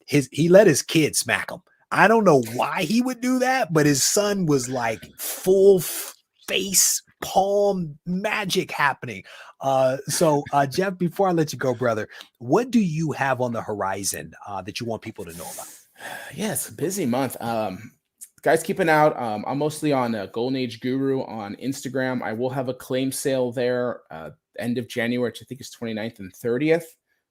He let his kid smack him. I don't know why he would do that, but his son was like full face palm magic happening. So Jeff, before I let you go, brother, what do you have on the horizon that you want people to know about? Yeah, it's a busy month. Guys, keep an eye out. I'm mostly on Golden Age Guru on Instagram. I will have a claim sale there end of January, which I think is 29th and 30th,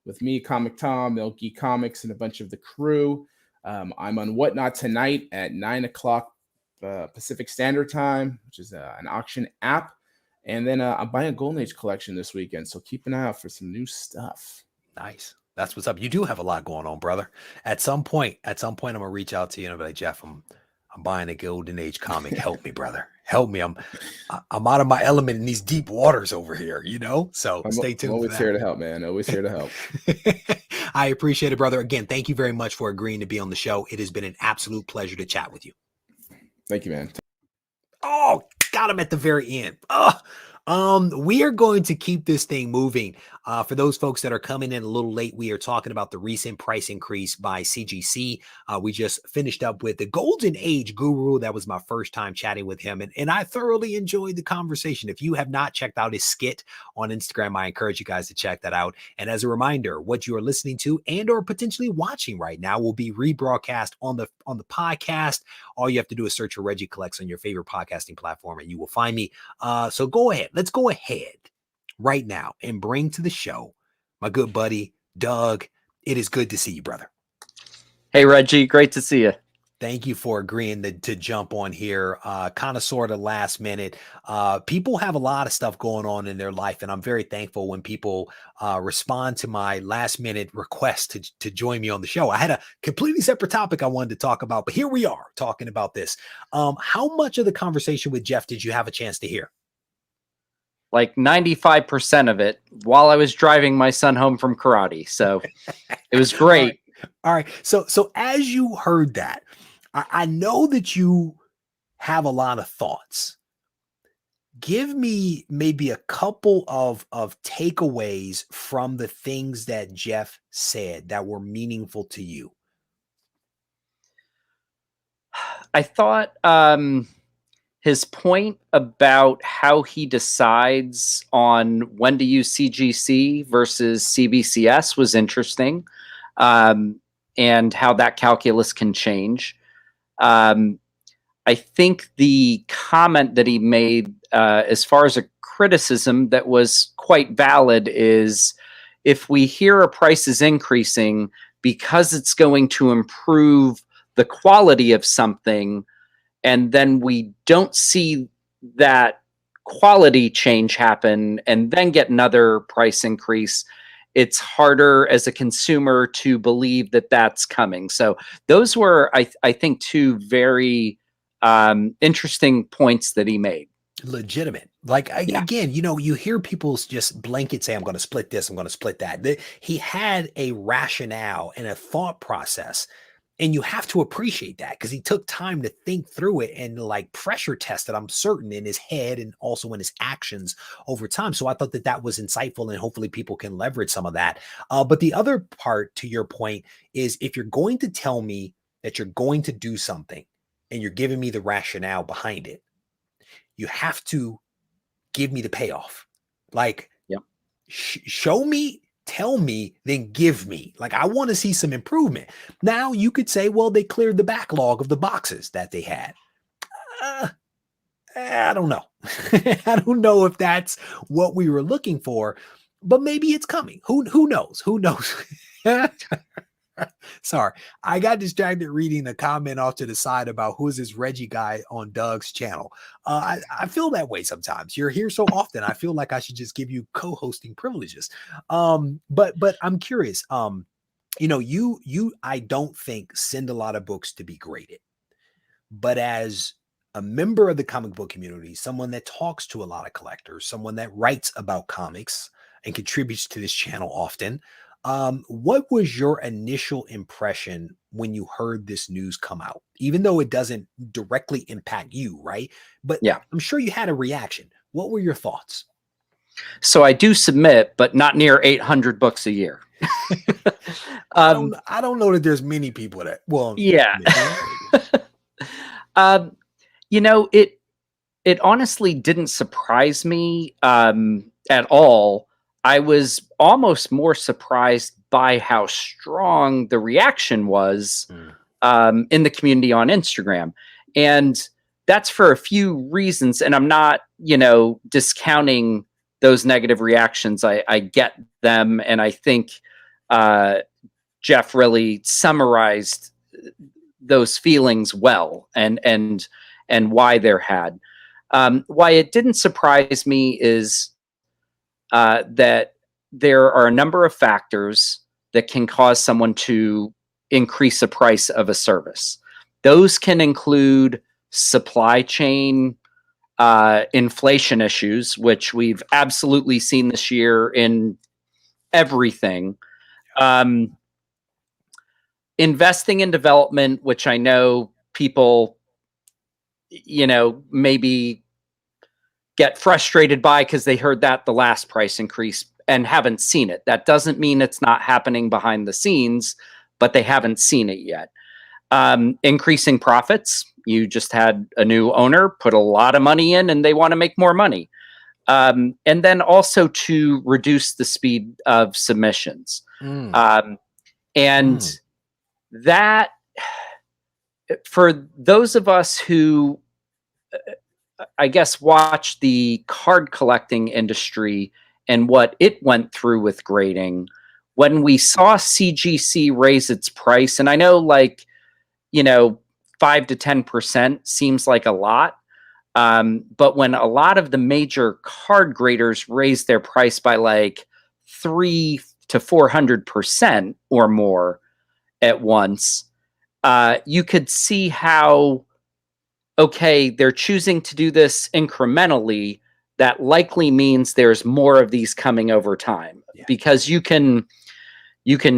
with me, Comic Tom, Milk Geek Comics, and a bunch of the crew. I'm on Whatnot tonight at 9 o'clock Pacific Standard Time, which is an auction app. And then I'm buying a Golden Age collection this weekend, so keep an eye out for some new stuff. Nice. That's what's up. You do have a lot going on, brother. At some point, I'm gonna reach out to you and I'll be like, Jeff, I'm buying a Golden Age comic. Help me, brother. Help me. I'm out of my element in these deep waters over here, So stay tuned. I'm always here to help, man. Always here to help. I appreciate it, brother. Again, thank you very much for agreeing to be on the show. It has been an absolute pleasure to chat with you. Thank you, man. Oh, got him at the very end. We are going to keep this thing moving. For those folks that are coming in a little late, we are talking about the recent price increase by CGC. We just finished up with the Golden Age Guru. That was my first time chatting with him, and I thoroughly enjoyed the conversation. If you have not checked out his skit on Instagram, I encourage you guys to check that out. And as a reminder, what you are listening to and or potentially watching right now will be rebroadcast on the podcast all you have to do is search for Regie Collects on your favorite podcasting platform and you will find me. So go ahead. Let's go ahead right now and bring to the show my good buddy, Doug. It is good to see you, brother. Hey, Reggie. Great to see you. Thank you for agreeing to jump on here, kind of sort of last minute. People have a lot of stuff going on in their life, and I'm very thankful when people respond to my last minute request to join me on the show. I had a completely separate topic I wanted to talk about, but here we are talking about this. How much of the conversation with Jeff did you have a chance to hear? Like 95% of it while I was driving my son home from karate. So it was great. All right. So as you heard that, I know that you have a lot of thoughts. Give me maybe a couple of takeaways from the things that Jeff said that were meaningful to you. I thought his point about how he decides on when to use CGC versus CBCS was interesting, and how that calculus can change. I think the comment that he made as far as a criticism that was quite valid is, if we hear a price is increasing because it's going to improve the quality of something, and then we don't see that quality change happen and then get another price increase, it's harder as a consumer to believe that that's coming. So those were, I think, two very interesting points that he made. Legitimate. Like, again, you hear people just blanket say, I'm going to split this, I'm going to split that. He had a rationale and a thought process. And you have to appreciate that because he took time to think through it and like pressure test it, I'm certain, in his head and also in his actions over time. So I thought that was insightful, and hopefully people can leverage some of that. But the other part to your point is, if you're going to tell me that you're going to do something and you're giving me the rationale behind it, you have to give me the payoff. Like, show me, tell me, then give me. Like, I want to see some improvement. Now you could say, well, they cleared the backlog of the boxes that they had. I don't know. I don't know if that's what we were looking for, but maybe it's coming. Who knows? Who knows? Sorry, I got distracted reading the comment off to the side about who's this Regie guy on Doug's channel. I feel that way sometimes. You're here so often, I feel like I should just give you co-hosting privileges. But I'm curious. You I don't think send a lot of books to be graded, but as a member of the comic book community, someone that talks to a lot of collectors, someone that writes about comics and contributes to this channel often. What was your initial impression when you heard this news come out, even though it doesn't directly impact you, right? But yeah, I'm sure you had a reaction. What were your thoughts? So I do submit, but not near 800 books a year. I don't know that there's many people that, well, yeah. It honestly didn't surprise me at all. I was almost more surprised by how strong the reaction was in the community on Instagram. And that's for a few reasons. And I'm not, discounting those negative reactions. I get them. And I think Jeff really summarized those feelings well, and why they're had. Why it didn't surprise me is that there are a number of factors that can cause someone to increase the price of a service. Those can include supply chain inflation issues, which we've absolutely seen this year in everything. Investing in development, which I know people, maybe get frustrated by because they heard that the last price increase and haven't seen it. That doesn't mean it's not happening behind the scenes, but they haven't seen it yet. Increasing profits. You just had a new owner put a lot of money in and they want to make more money. And then also to reduce the speed of submissions. That for those of us who, I guess, watch the card collecting industry and what it went through with grading, when we saw CGC raise its price, and I know, like, 5 to 10% seems like a lot. But when a lot of the major card graders raise their price by like 3 to 400% or more at once, you could see how, okay, they're choosing to do this incrementally. That likely means there's more of these coming over time, because you can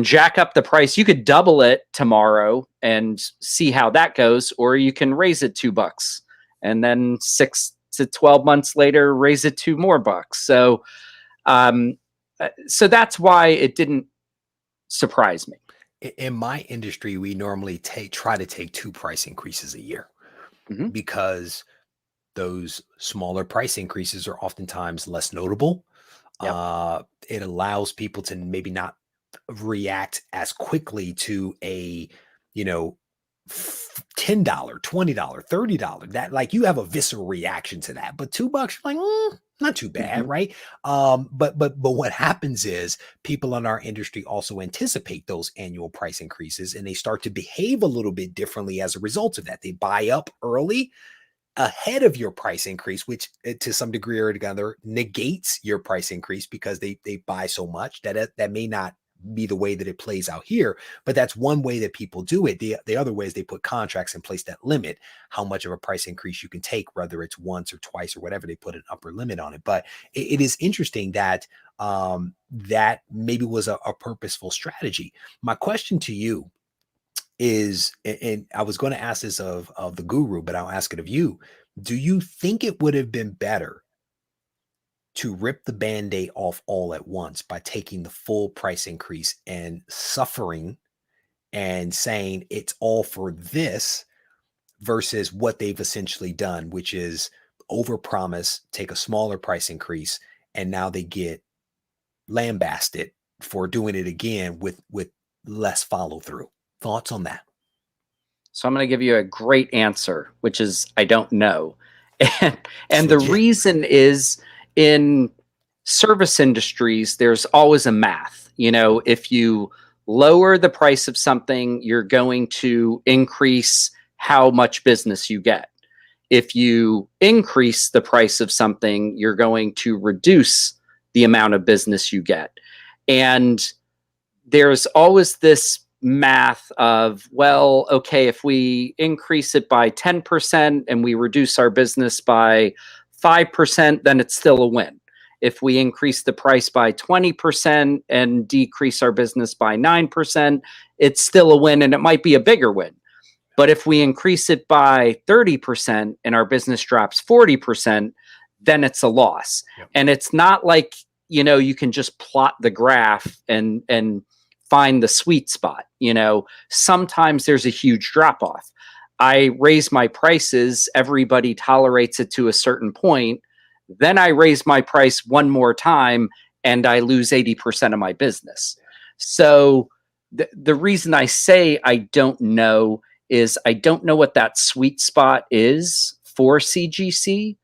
jack up the price. You could double it tomorrow and see how that goes, or you can raise it $2 and then 6 to 12 months later, raise it $2 more. So, so that's why it didn't surprise me. In my industry, we normally try to take 2 price increases a year, because those smaller price increases are oftentimes less notable. It allows people to maybe not react as quickly to a, $10, $20, $30, that, like, you have a visceral reaction to that. But $2, you're like, not too bad, right? But what happens is people in our industry also anticipate those annual price increases, and they start to behave a little bit differently as a result of that. They buy up early ahead of your price increase, which to some degree or another negates your price increase, because they buy so much that may not be the way that it plays out here. But that's one way that people do it. The other way is they put contracts in place that limit how much of a price increase you can take, whether it's once or twice or whatever. They put an upper limit on it. But it is interesting that that maybe was a purposeful strategy. My question to you is, and I was going to ask this of the guru, but I'll ask it of you. Do you think it would have been better to rip the Band-Aid off all at once by taking the full price increase and suffering and saying it's all for this, versus what they've essentially done, which is overpromise, take a smaller price increase, and now they get lambasted for doing it again with less follow through? Thoughts on that? So I'm going to give you a great answer, which is I don't know. And the reason is, in service industries, there's always a math. If you lower the price of something, you're going to increase how much business you get. If you increase the price of something, you're going to reduce the amount of business you get. And there's always this math of, well, okay, if we increase it by 10% and we reduce our business by 5%, then it's still a win. If we increase the price by 20% and decrease our business by 9%, it's still a win, and it might be a bigger win. But if we increase it by 30% and our business drops 40%, then it's a loss. And it's not like, you can just plot the graph and find the sweet spot. Sometimes there's a huge drop off. I raise my prices, everybody tolerates it to a certain point. Then I raise my price one more time and I lose 80% of my business. So the reason I say I don't know is I don't know what that sweet spot is for CGC.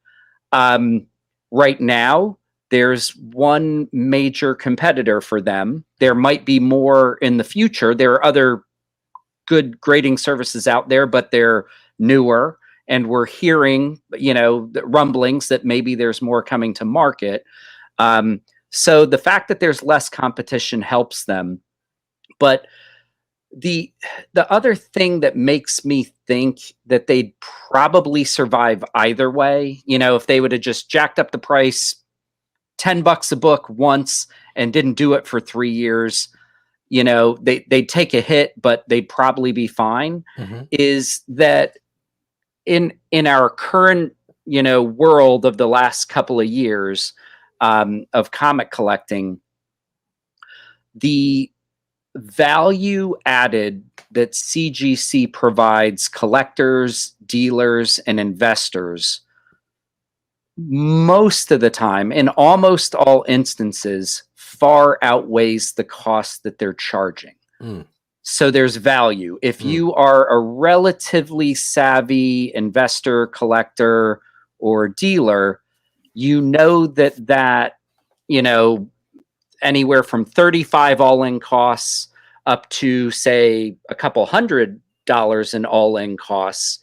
Right now, there's one major competitor for them. There might be more in the future. There are other good grading services out there, but they're newer, and we're hearing, the rumblings that maybe there's more coming to market. So the fact that there's less competition helps them. But the other thing that makes me think that they'd probably survive either way, if they would have just jacked up the price $10 a book once and didn't do it for 3 years, they'd take a hit, but they'd probably be fine. Is that in our current, world of the last couple of years of comic collecting, the value added that CGC provides collectors, dealers, and investors, most of the time, in almost all instances, far outweighs the cost that they're charging. So there's value. If Mm. you are a relatively savvy investor, collector, or dealer, you know that, you know, anywhere from 35 all-in costs up to, say, a couple $100 in all-in costs,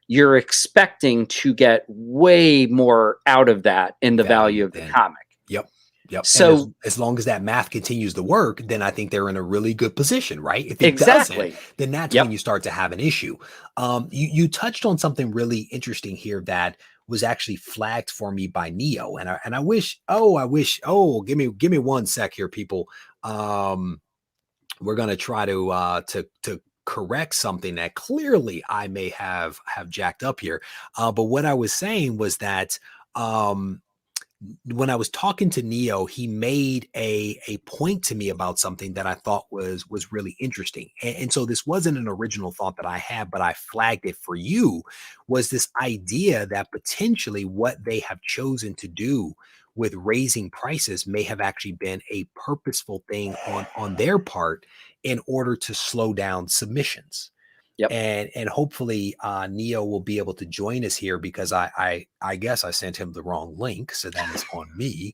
you're expecting to get way more out of that in the value of the then. comic. Yep. Yep. So and as long as that math continues to work, then I think they're in a really good position, right? If it exactly. doesn't, then that's Yep. when you start to have an issue. You touched on something really interesting here that was actually flagged for me by Neo, and I wish. Give me 1 sec here, people. We're gonna try to correct something that clearly I may have jacked up here. But what I was saying was that when I was talking to Neo, he made a point to me about something that I thought was really interesting. And so this wasn't an original thought that I had, but I flagged it for you, was this idea that potentially what they have chosen to do with raising prices may have actually been a purposeful thing on their part in order to slow down submissions. Yep. And hopefully Neo will be able to join us here, because I guess I sent him the wrong link, so that is on me.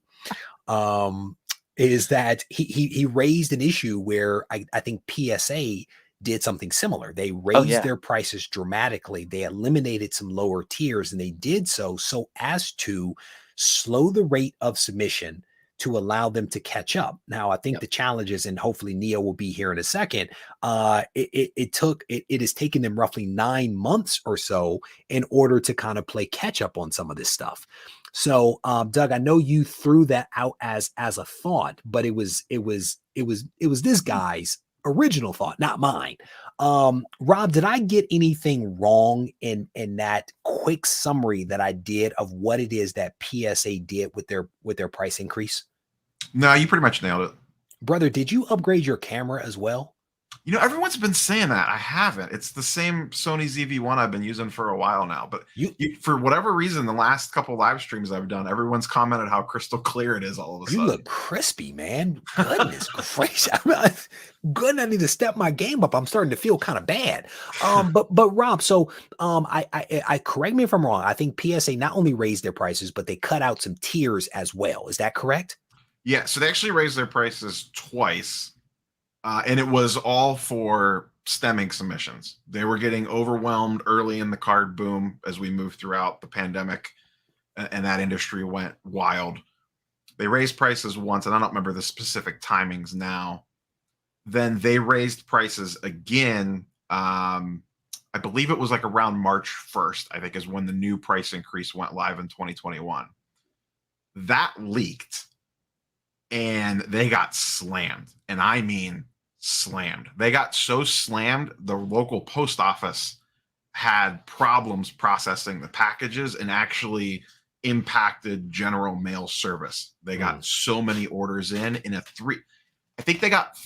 Is that he raised an issue where I think PSA did something similar. They raised their prices dramatically. They eliminated some lower tiers, and they did so as to slow the rate of submission to allow them to catch up. Now, I think the challenge is, and hopefully Neo will be here in a second, it has taken them roughly 9 months or so in order to kind of play catch up on some of this stuff. So, Doug, I know you threw that out as a thought, but it was this guy's original thought, not mine. Rob, did I get anything wrong in that quick summary that I did of what it is that PSA did with their price increase? No, you pretty much nailed it. Brother, did you upgrade your camera as well? You know, everyone's been saying that. I haven't. It's the same Sony ZV-1 I've been using for a while now. But for whatever reason, the last couple live streams I've done, everyone's commented how crystal clear it is all of a sudden. You look crispy, man. Goodness gracious. Good. I need to step my game up. I'm starting to feel kind of bad. But Rob, so I correct me if I'm wrong. I think PSA not only raised their prices, but they cut out some tiers as well. Is that correct? Yeah. So they actually raised their prices twice. And it was all for stemming submissions. They were getting overwhelmed early in the card boom as we moved throughout the pandemic, and that industry went wild. They raised prices once, and I don't remember the specific timings now. Then they raised prices again. I believe it was like around March 1st, I think, is when the new price increase went live in 2021. That leaked, and they got slammed. And I mean slammed. They got so slammed, the local post office had problems processing the packages and actually impacted general mail service. They got so many orders in I think they got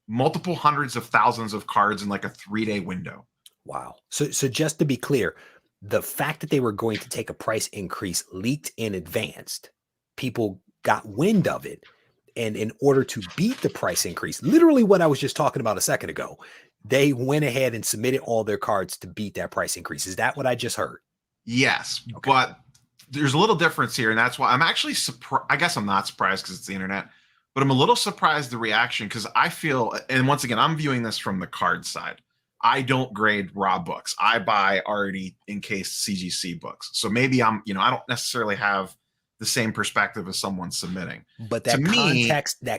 multiple hundreds of thousands of cards in like a 3-day window. Wow. So just to be clear, the fact that they were going to take a price increase leaked in advance. People got wind of it. And in order to beat the price increase, literally what I was just talking about a second ago, they went ahead and submitted all their cards to beat that price increase. Is that what I just heard? Yes, okay. But there's a little difference here. And that's why I'm actually surprised. I guess I'm not surprised because it's the internet, but I'm a little surprised the reaction, because I feel, and once again, I'm viewing this from the card side. I don't grade raw books. I buy already encased CGC books. So maybe I don't necessarily have the same perspective as someone submitting. But that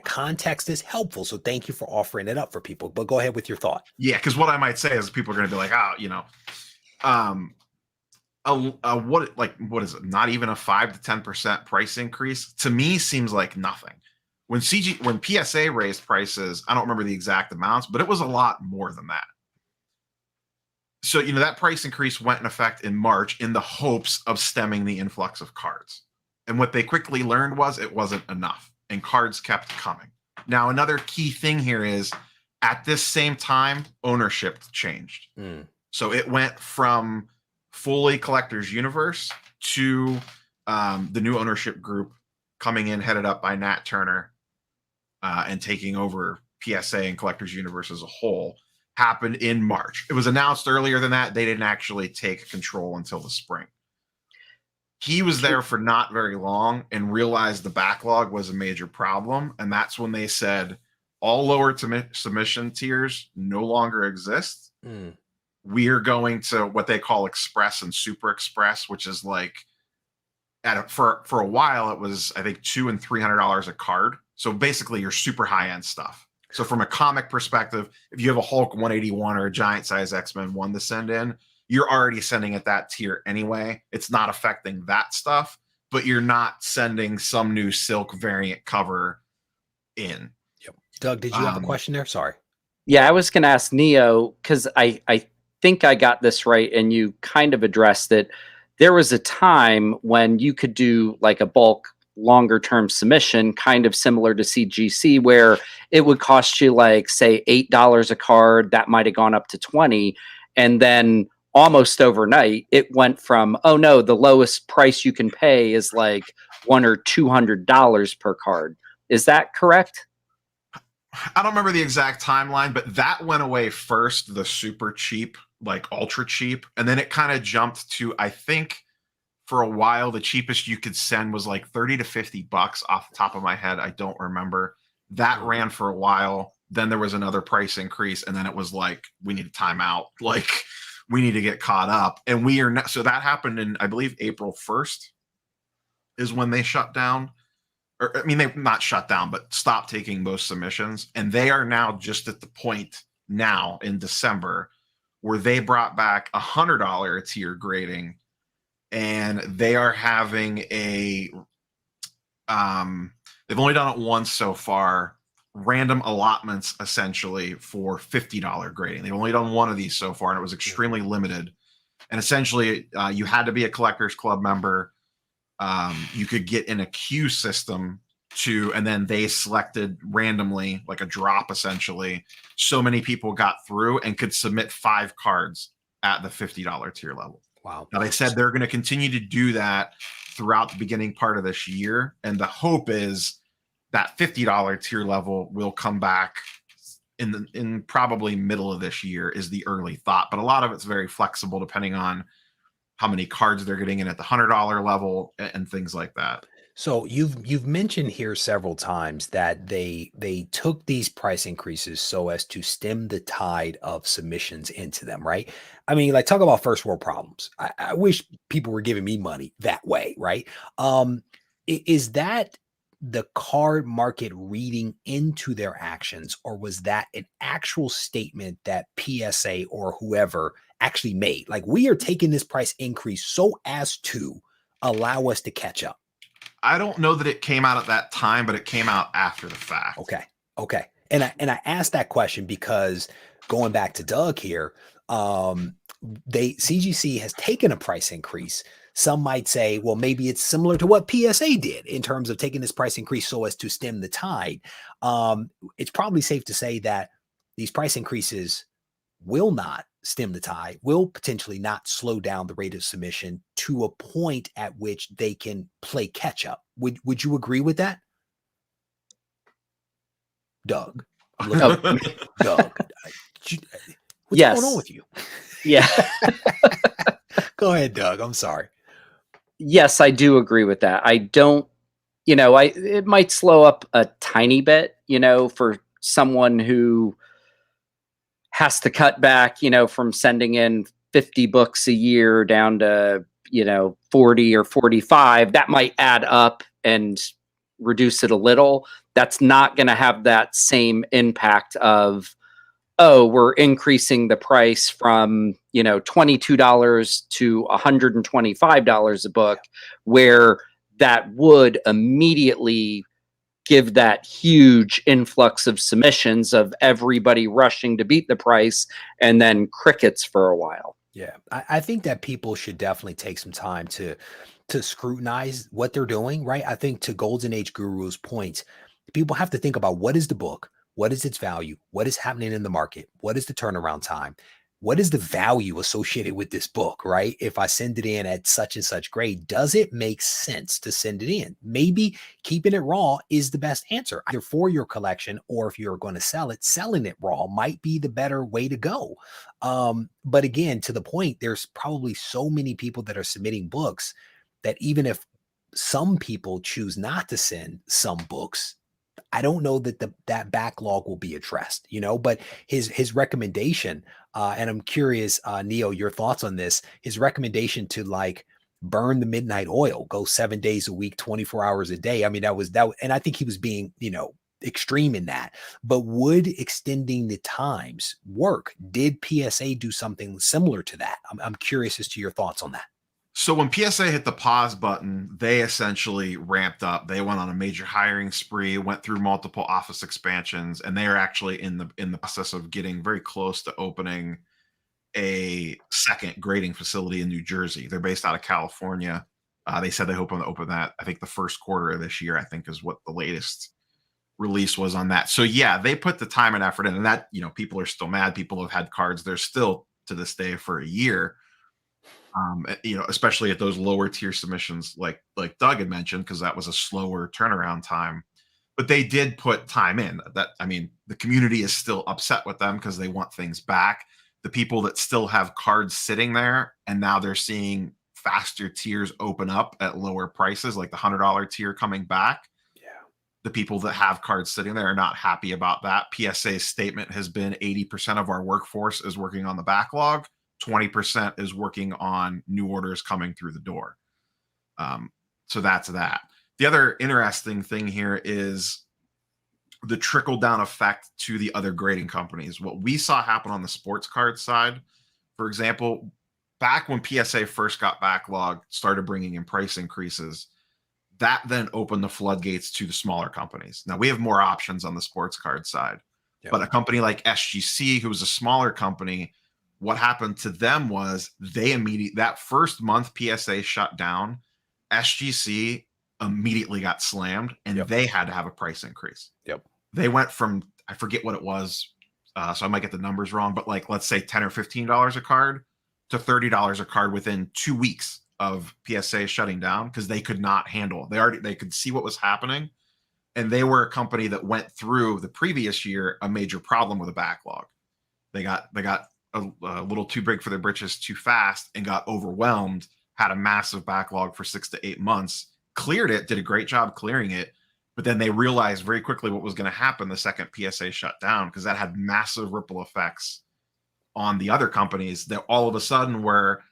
context is helpful. So thank you for offering it up for people. But go ahead with your thought. Yeah, because what I might say is people are going to be like, what is it? Not even a 5 to 10% price increase to me seems like nothing. When PSA raised prices, I don't remember the exact amounts, but it was a lot more than that. So that price increase went in effect in March in the hopes of stemming the influx of cards. And what they quickly learned was it wasn't enough, and cards kept coming. Now, another key thing here is at this same time, ownership changed. So it went from fully Collector's Universe to the new ownership group coming in, headed up by Nat Turner, and taking over PSA and Collectors Universe as a whole happened in March. It was announced earlier than that. They didn't actually take control until the spring. He was there for not very long and realized the backlog was a major problem. And that's when they said all lower submission tiers no longer exist. We are going to what they call Express and Super Express, which is like for a while it was, I think, $200 and $300 a card. So basically your super high end stuff. So from a comic perspective, if you have a Hulk 181 or a giant size X-Men 1 to send in, you're already sending at that tier anyway. It's not affecting that stuff, but you're not sending some new Silk variant cover in. Yep. Doug, did you have a question there? Sorry. Yeah, I was going to ask Neo, because I think I got this right, and you kind of addressed it. There was a time when you could do like a bulk longer term submission, kind of similar to CGC, where it would cost you like, say, $8 a card. That might have gone up to 20. And then almost overnight, it went from, oh no, the lowest price you can pay is like $100 or $200 per card. Is that correct? I don't remember the exact timeline, but that went away first, the super cheap, like ultra cheap. And then it kind of jumped to, I think for a while, the cheapest you could send was like 30 to 50 bucks off the top of my head. I don't remember. That ran for a while. Then there was another price increase. And then it was like, we need to time out. Like we need to get caught up. And we are not. So that happened in, I believe, April 1st is when they shut down. Or, I mean, they've not shut down, but stopped taking most submissions. And they are now just at the point now in December where they brought back $100 tier grading, and they are having a they've only done it once so far, random allotments essentially for $50 grading. They've only done one of these so far, and it was extremely limited. And essentially you had to be a Collectors Club member. You could get in a queue system and then they selected randomly, like a drop essentially. So many people got through and could submit 5 cards at the $50 tier level. Wow. Now they said they're going to continue to do that throughout the beginning part of this year. And the hope is that $50 tier level will come back in probably middle of this year is the early thought. But a lot of it's very flexible depending on how many cards they're getting in at the $100 level and things like that. So you've mentioned here several times that they took these price increases so as to stem the tide of submissions into them, right? I mean, like, talk about first world problems. I wish people were giving me money that way, right? Is that the card market reading into their actions, or was that an actual statement that PSA or whoever actually made? Like, we are taking this price increase so as to allow us to catch up. I don't know that it came out at that time, but it came out after the fact. Okay. And I asked that question because, going back to Doug here, CGC has taken a price increase. Some might say, well, maybe it's similar to what PSA did in terms of taking this price increase so as to stem the tide. It's probably safe to say that these price increases will not stem the tide, will potentially not slow down the rate of submission to a point at which they can play catch up. Would you agree with that? Doug. Doug. What's Yes. going on with you? Yeah. Go ahead, Doug. I'm sorry. Yes, I do agree with that. I don't, it might slow up a tiny bit, for someone who has to cut back, from sending in 50 books a year down to, 40 or 45. That might add up and reduce it a little. That's not going to have that same impact of, oh, we're increasing the price from, $22 to $125 a book, where that would immediately give that huge influx of submissions of everybody rushing to beat the price, and then crickets for a while. Yeah, I think that people should definitely take some time to scrutinize what they're doing, right? I think, to Golden Age Guru's point, people have to think about, what is the book? What is its value? What is happening in the market? What is the turnaround time? what is the value associated with this book, right? If I send it in at such and such grade, does it make sense to send it in? Maybe keeping it raw is the best answer, either for your collection, or if you're going to sell it, selling it raw might be the better way to go. But again, to the point, there's probably so many people that are submitting books that even if some people choose not to send some books, I don't know that that backlog will be addressed, but his recommendation, and I'm curious, Neo, your thoughts on this, his recommendation to like burn the midnight oil, go 7 days a week, 24 hours a day. I mean, that, and I think he was being, extreme in that, but would extending the times work? Did PSA do something similar to that? I'm curious as to your thoughts on that. So when PSA hit the pause button, they essentially ramped up. They went on a major hiring spree, went through multiple office expansions, and they are actually in the process of getting very close to opening a second grading facility in New Jersey. They're based out of California. They said they hope to open that, I think, the first quarter of this year, I think is what the latest release was on that. So yeah, they put the time and effort in, and that, people are still mad. People have had cards there still to this day for a year. Especially at those lower tier submissions, like Doug had mentioned, because that was a slower turnaround time. But they did put time in. The community is still upset with them because they want things back. The people that still have cards sitting there, and now they're seeing faster tiers open up at lower prices, like the $100 tier coming back. Yeah. The people that have cards sitting there are not happy about that. PSA's statement has been 80% of our workforce is working on the backlog. 20% is working on new orders coming through the door. So that's that. The other interesting thing here is the trickle-down effect to the other grading companies. What we saw happen on the sports card side, for example, back when PSA first got backlogged, started bringing in price increases, that then opened the floodgates to the smaller companies. Now, we have more options on the sports card side, but a company like SGC, who was a smaller company, what happened to them was that first month PSA shut down, SGC immediately got slammed, and they had to have a price increase. They went from, I forget what it was, so I might get the numbers wrong, but like, let's say $10 or $15 a card to $30 a card within 2 weeks of PSA shutting down, because they could not handle. They could see what was happening, and they were a company that went through the previous year a major problem with a backlog. They got a little too big for their britches too fast and got overwhelmed, had a massive backlog for 6 to 8 months, cleared it, did a great job clearing it. But then they realized very quickly what was going to happen the second PSA shut down, because that had massive ripple effects on the other companies that all of a sudden were,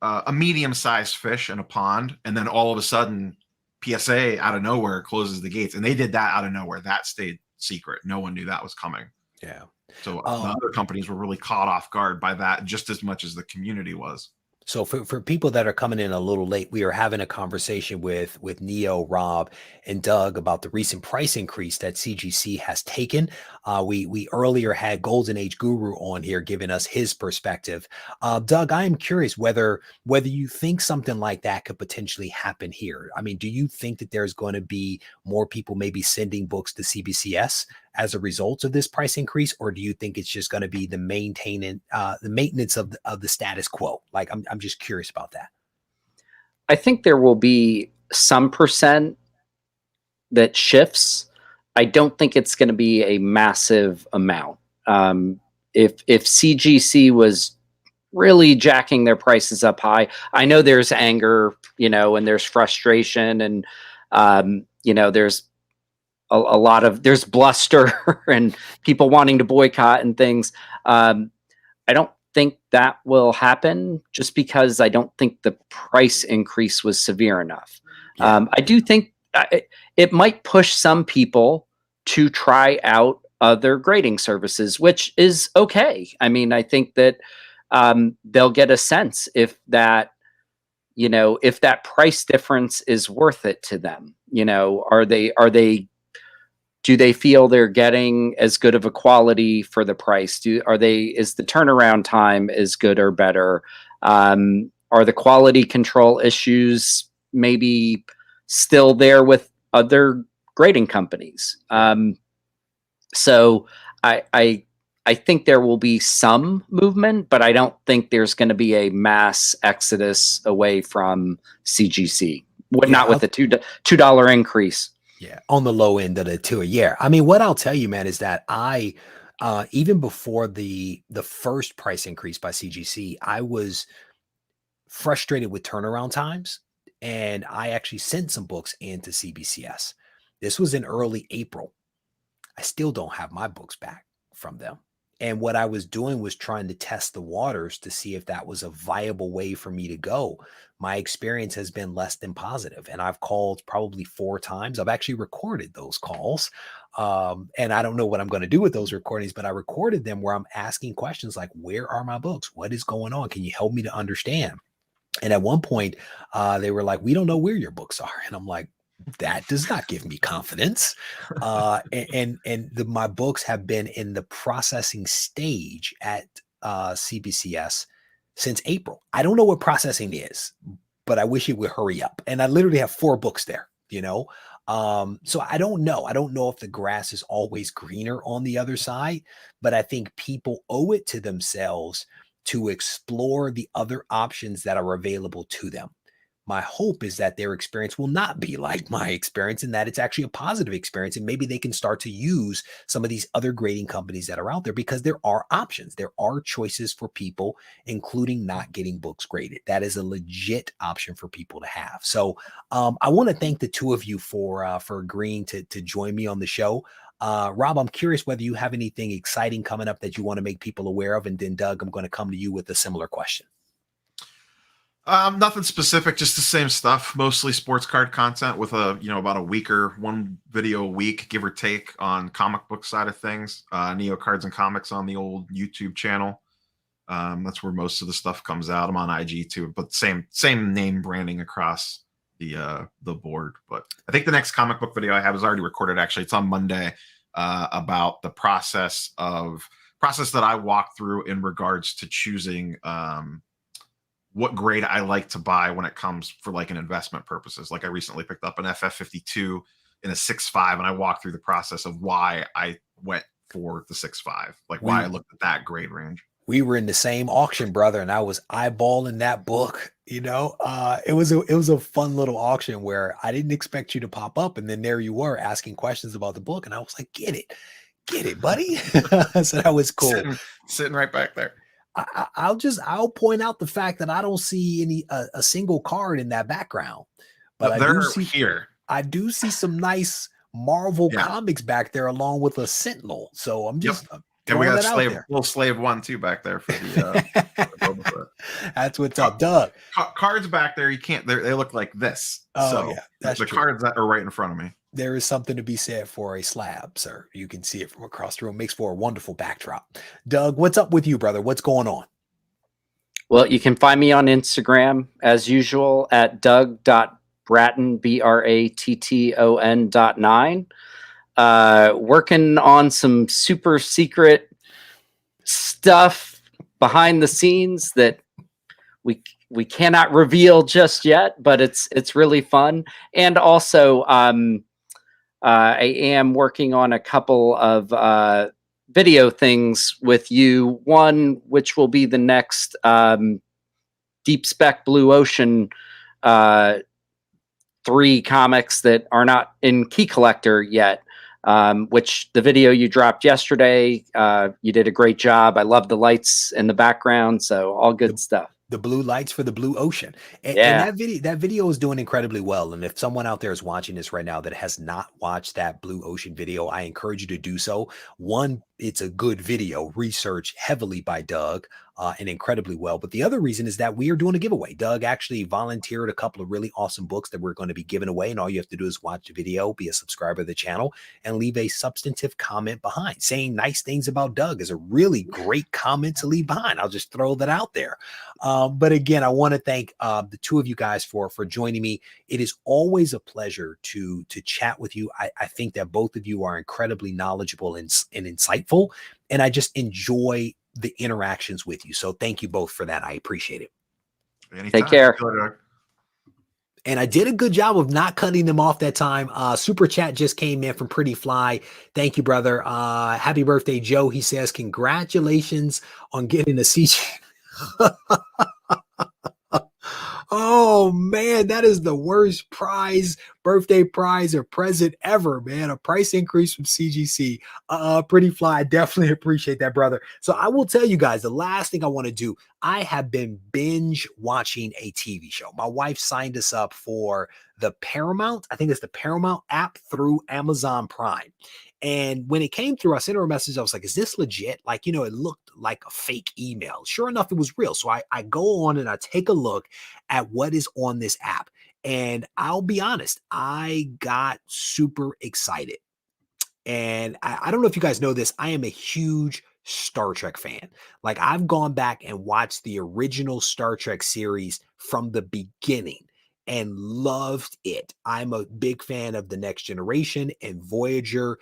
a medium-sized fish in a pond. And then all of a sudden PSA out of nowhere closes the gates, and they did that out of nowhere. That stayed secret. No one knew that was coming. Yeah. So the other companies were really caught off guard by that just as much as the community was. So for people that are coming in a little late, we are having a conversation with Neo, Rob, and Doug about the recent price increase that CGC has taken. We earlier had Golden Age Guru on here giving us his perspective. Doug, I am curious whether you think something like that could potentially happen here. I mean, do you think that there's going to be more people maybe sending books to CBCS as a result of this price increase, or do you think it's just going to be the maintenance of the status quo? Like, I'm just curious about that. I think there will be some percent that shifts. I don't think it's going to be a massive amount. If CGC was really jacking their prices up high, I know there's anger, and there's frustration, and there's there's bluster and people wanting to boycott and things. I don't think that will happen, just because I don't think the price increase was severe enough. I do think it might push some people to try out other grading services, which is okay. I mean, I think that they'll get a sense if that price difference is worth it to them. Do they feel they're getting as good of a quality for the price? Is the turnaround time as good or better? Are the quality control issues maybe still there with other grading companies? So I I think there will be some movement, but I don't think there's going to be a mass exodus away from CGC. Not with the $2 increase. Yeah, on the low end of the 2 a year. I mean, what I'll tell you, man, is that even before the first price increase by CGC, I was frustrated with turnaround times, and I actually sent some books into CBCS. This was in early April. I still don't have my books back from them. And what I was doing was trying to test the waters to see if that was a viable way for me to go. My experience has been less than positive, and I've called probably 4 times. I've actually recorded those calls. And I don't know what I'm going to do with those recordings, but I recorded them where I'm asking questions like, where are my books? What is going on? Can you help me to understand? And at one point, they were like, we don't know where your books are. And I'm like, that does not give me confidence. My books have been in the processing stage at CBCS since April. I don't know what processing is, but I wish it would hurry up. And I literally have 4 books there, you know? So I don't know. I don't know if the grass is always greener on the other side, but I think people owe it to themselves to explore the other options that are available to them. My hope is that their experience will not be like my experience, and that it's actually a positive experience. And maybe they can start to use some of these other grading companies that are out there, because there are options. There are choices for people, including not getting books graded. That is a legit option for people to have. So I want to thank the 2 of you for agreeing to join me on the show. Rob, I'm curious whether you have anything exciting coming up that you want to make people aware of. And then Doug, I'm going to come to you with a similar question. Nothing specific, just the same stuff, mostly sports card content with about a weaker 1 video a week, give or take, on comic book side of things. Neo Cards and Comics on the old YouTube channel. That's where most of the stuff comes out. I'm on IG too, but same name branding across the board. But I think the next comic book video I have is already recorded. Actually, it's on Monday, about the process that I walk through in regards to choosing what grade I like to buy when it comes for like an investment purposes. Like I recently picked up an FF52 in a 6.5, and I walked through the process of why I went for the 6.5, like why I looked at that grade range. We were in the same auction, brother, and I was eyeballing that book. You know, it was a fun little auction where I didn't expect you to pop up, and then there you were asking questions about the book, and I was like, get it, buddy. So that was cool. Sitting right back there. I'll point out the fact that I don't see a single card in that background, but I do see some nice Marvel comics back there, along with a Sentinel. So I'm just we got a little slave 1 too back there for the That's what's up, Doug. Cards back there, you can't. They look like this. That's the true. Cards that are right in front of me. There is something to be said for a slab, sir. You can see it from across the room. Makes for a wonderful backdrop. Doug, what's up with you, brother? What's going on? Well, you can find me on Instagram as usual at doug.bratton, BRATTON.9. Working on some super secret stuff behind the scenes that we cannot reveal just yet, but it's really fun. And also, I am working on a couple of video things with you. One, which will be the next Deep Spec Blue Ocean 3 comics that are not in Key Collector yet, which the video you dropped yesterday, you did a great job. I love the lights in the background, so all good stuff. The blue lights for the blue ocean. And that video is doing incredibly well. And if someone out there is watching this right now that has not watched that blue ocean video, I encourage you to do so. One, it's a good video, researched heavily by Doug, and incredibly well. But the other reason is that we are doing a giveaway. Doug actually volunteered a couple of really awesome books that we're going to be giving away. And all you have to do is watch the video, be a subscriber of the channel, and leave a substantive comment behind. Saying nice things about Doug is a really great comment to leave behind. I'll just throw that out there. But again, I want to thank the 2 of you guys for joining me. It is always a pleasure to chat with you. I think that both of you are incredibly knowledgeable and insightful, and I just enjoy the interactions with you. So thank you both for that. I appreciate it. Anytime. Take care. And I did a good job of not cutting them off that time. Super chat just came in from Pretty Fly. Thank you, brother. Happy birthday, Joe. He says, congratulations on getting a CG. Oh man, that is the worst birthday prize or present ever, man. A price increase from CGC. Pretty Fly. I definitely appreciate that, brother. So I will tell you guys, the last thing I want to do, I have been binge watching a TV show. My wife signed us up for the Paramount. I think it's the Paramount app through Amazon Prime. And when it came through, I sent her a message. I was like, is this legit? Like, you know, it looked like a fake email. Sure enough, it was real. So I go on and I take a look at what is on this app. And I'll be honest, I got super excited. And I don't know if you guys know this. I am a huge Star Trek fan. Like, I've gone back and watched the original Star Trek series from the beginning and loved it. I'm a big fan of The Next Generation and Voyager,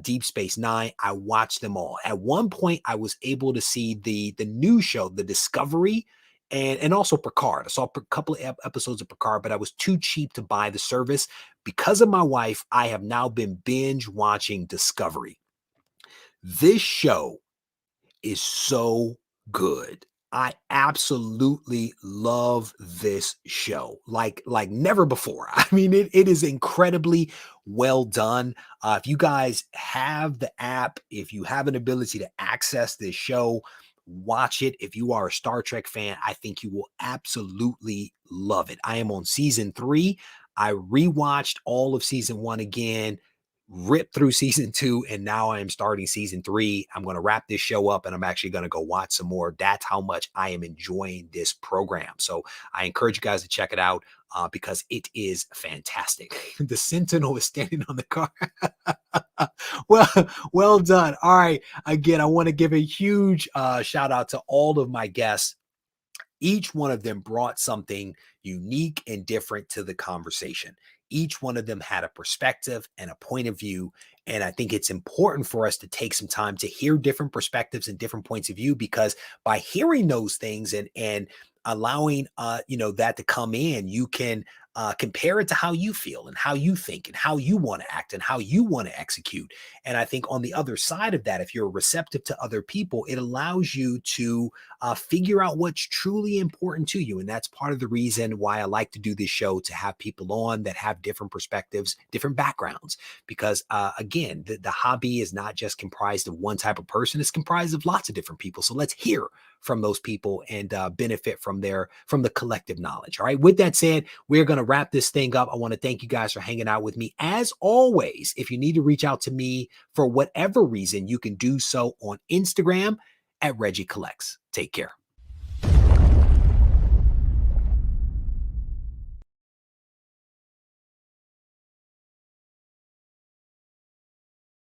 Deep Space Nine. I watched them all. At one point, I was able to see the new show, The Discovery, and also Picard. I saw a couple of episodes of Picard, but I was too cheap to buy the service. Because of my wife, I have now been binge watching Discovery. This show is so good. I absolutely love this show like never before. I mean, it is incredibly well done. If you guys have the app, if you have an ability to access this show, watch it. If you are a Star Trek fan, I think you will absolutely love it. I am on season 3. I rewatched all of season 1 again, ripped through season 2, and now I am starting season 3. I'm going to wrap this show up and I'm actually going to go watch some more. That's how much I am enjoying this program. So I encourage you guys to check it out because it is fantastic. The Sentinel is standing on the car. Well done. All right. Again, I want to give a huge shout out to all of my guests. Each one of them brought something unique and different to the conversation. Each one of them had a perspective and a point of view. And I think it's important for us to take some time to hear different perspectives and different points of view, because by hearing those things and allowing that to come in, you can compare it to how you feel and how you think and how you want to act and how you want to execute. And I think on the other side of that, if you're receptive to other people, it allows you to figure out what's truly important to you. And that's part of the reason why I like to do this show, to have people on that have different perspectives, different backgrounds, because again, the hobby is not just comprised of one type of person. It's comprised of lots of different people. So let's hear from those people and benefit from the collective knowledge. All right. With that said, we're going to wrap this thing up. I want to thank you guys for hanging out with me. As always, if you need to reach out to me for whatever reason, you can do so on Instagram at Regie Collects. Take care.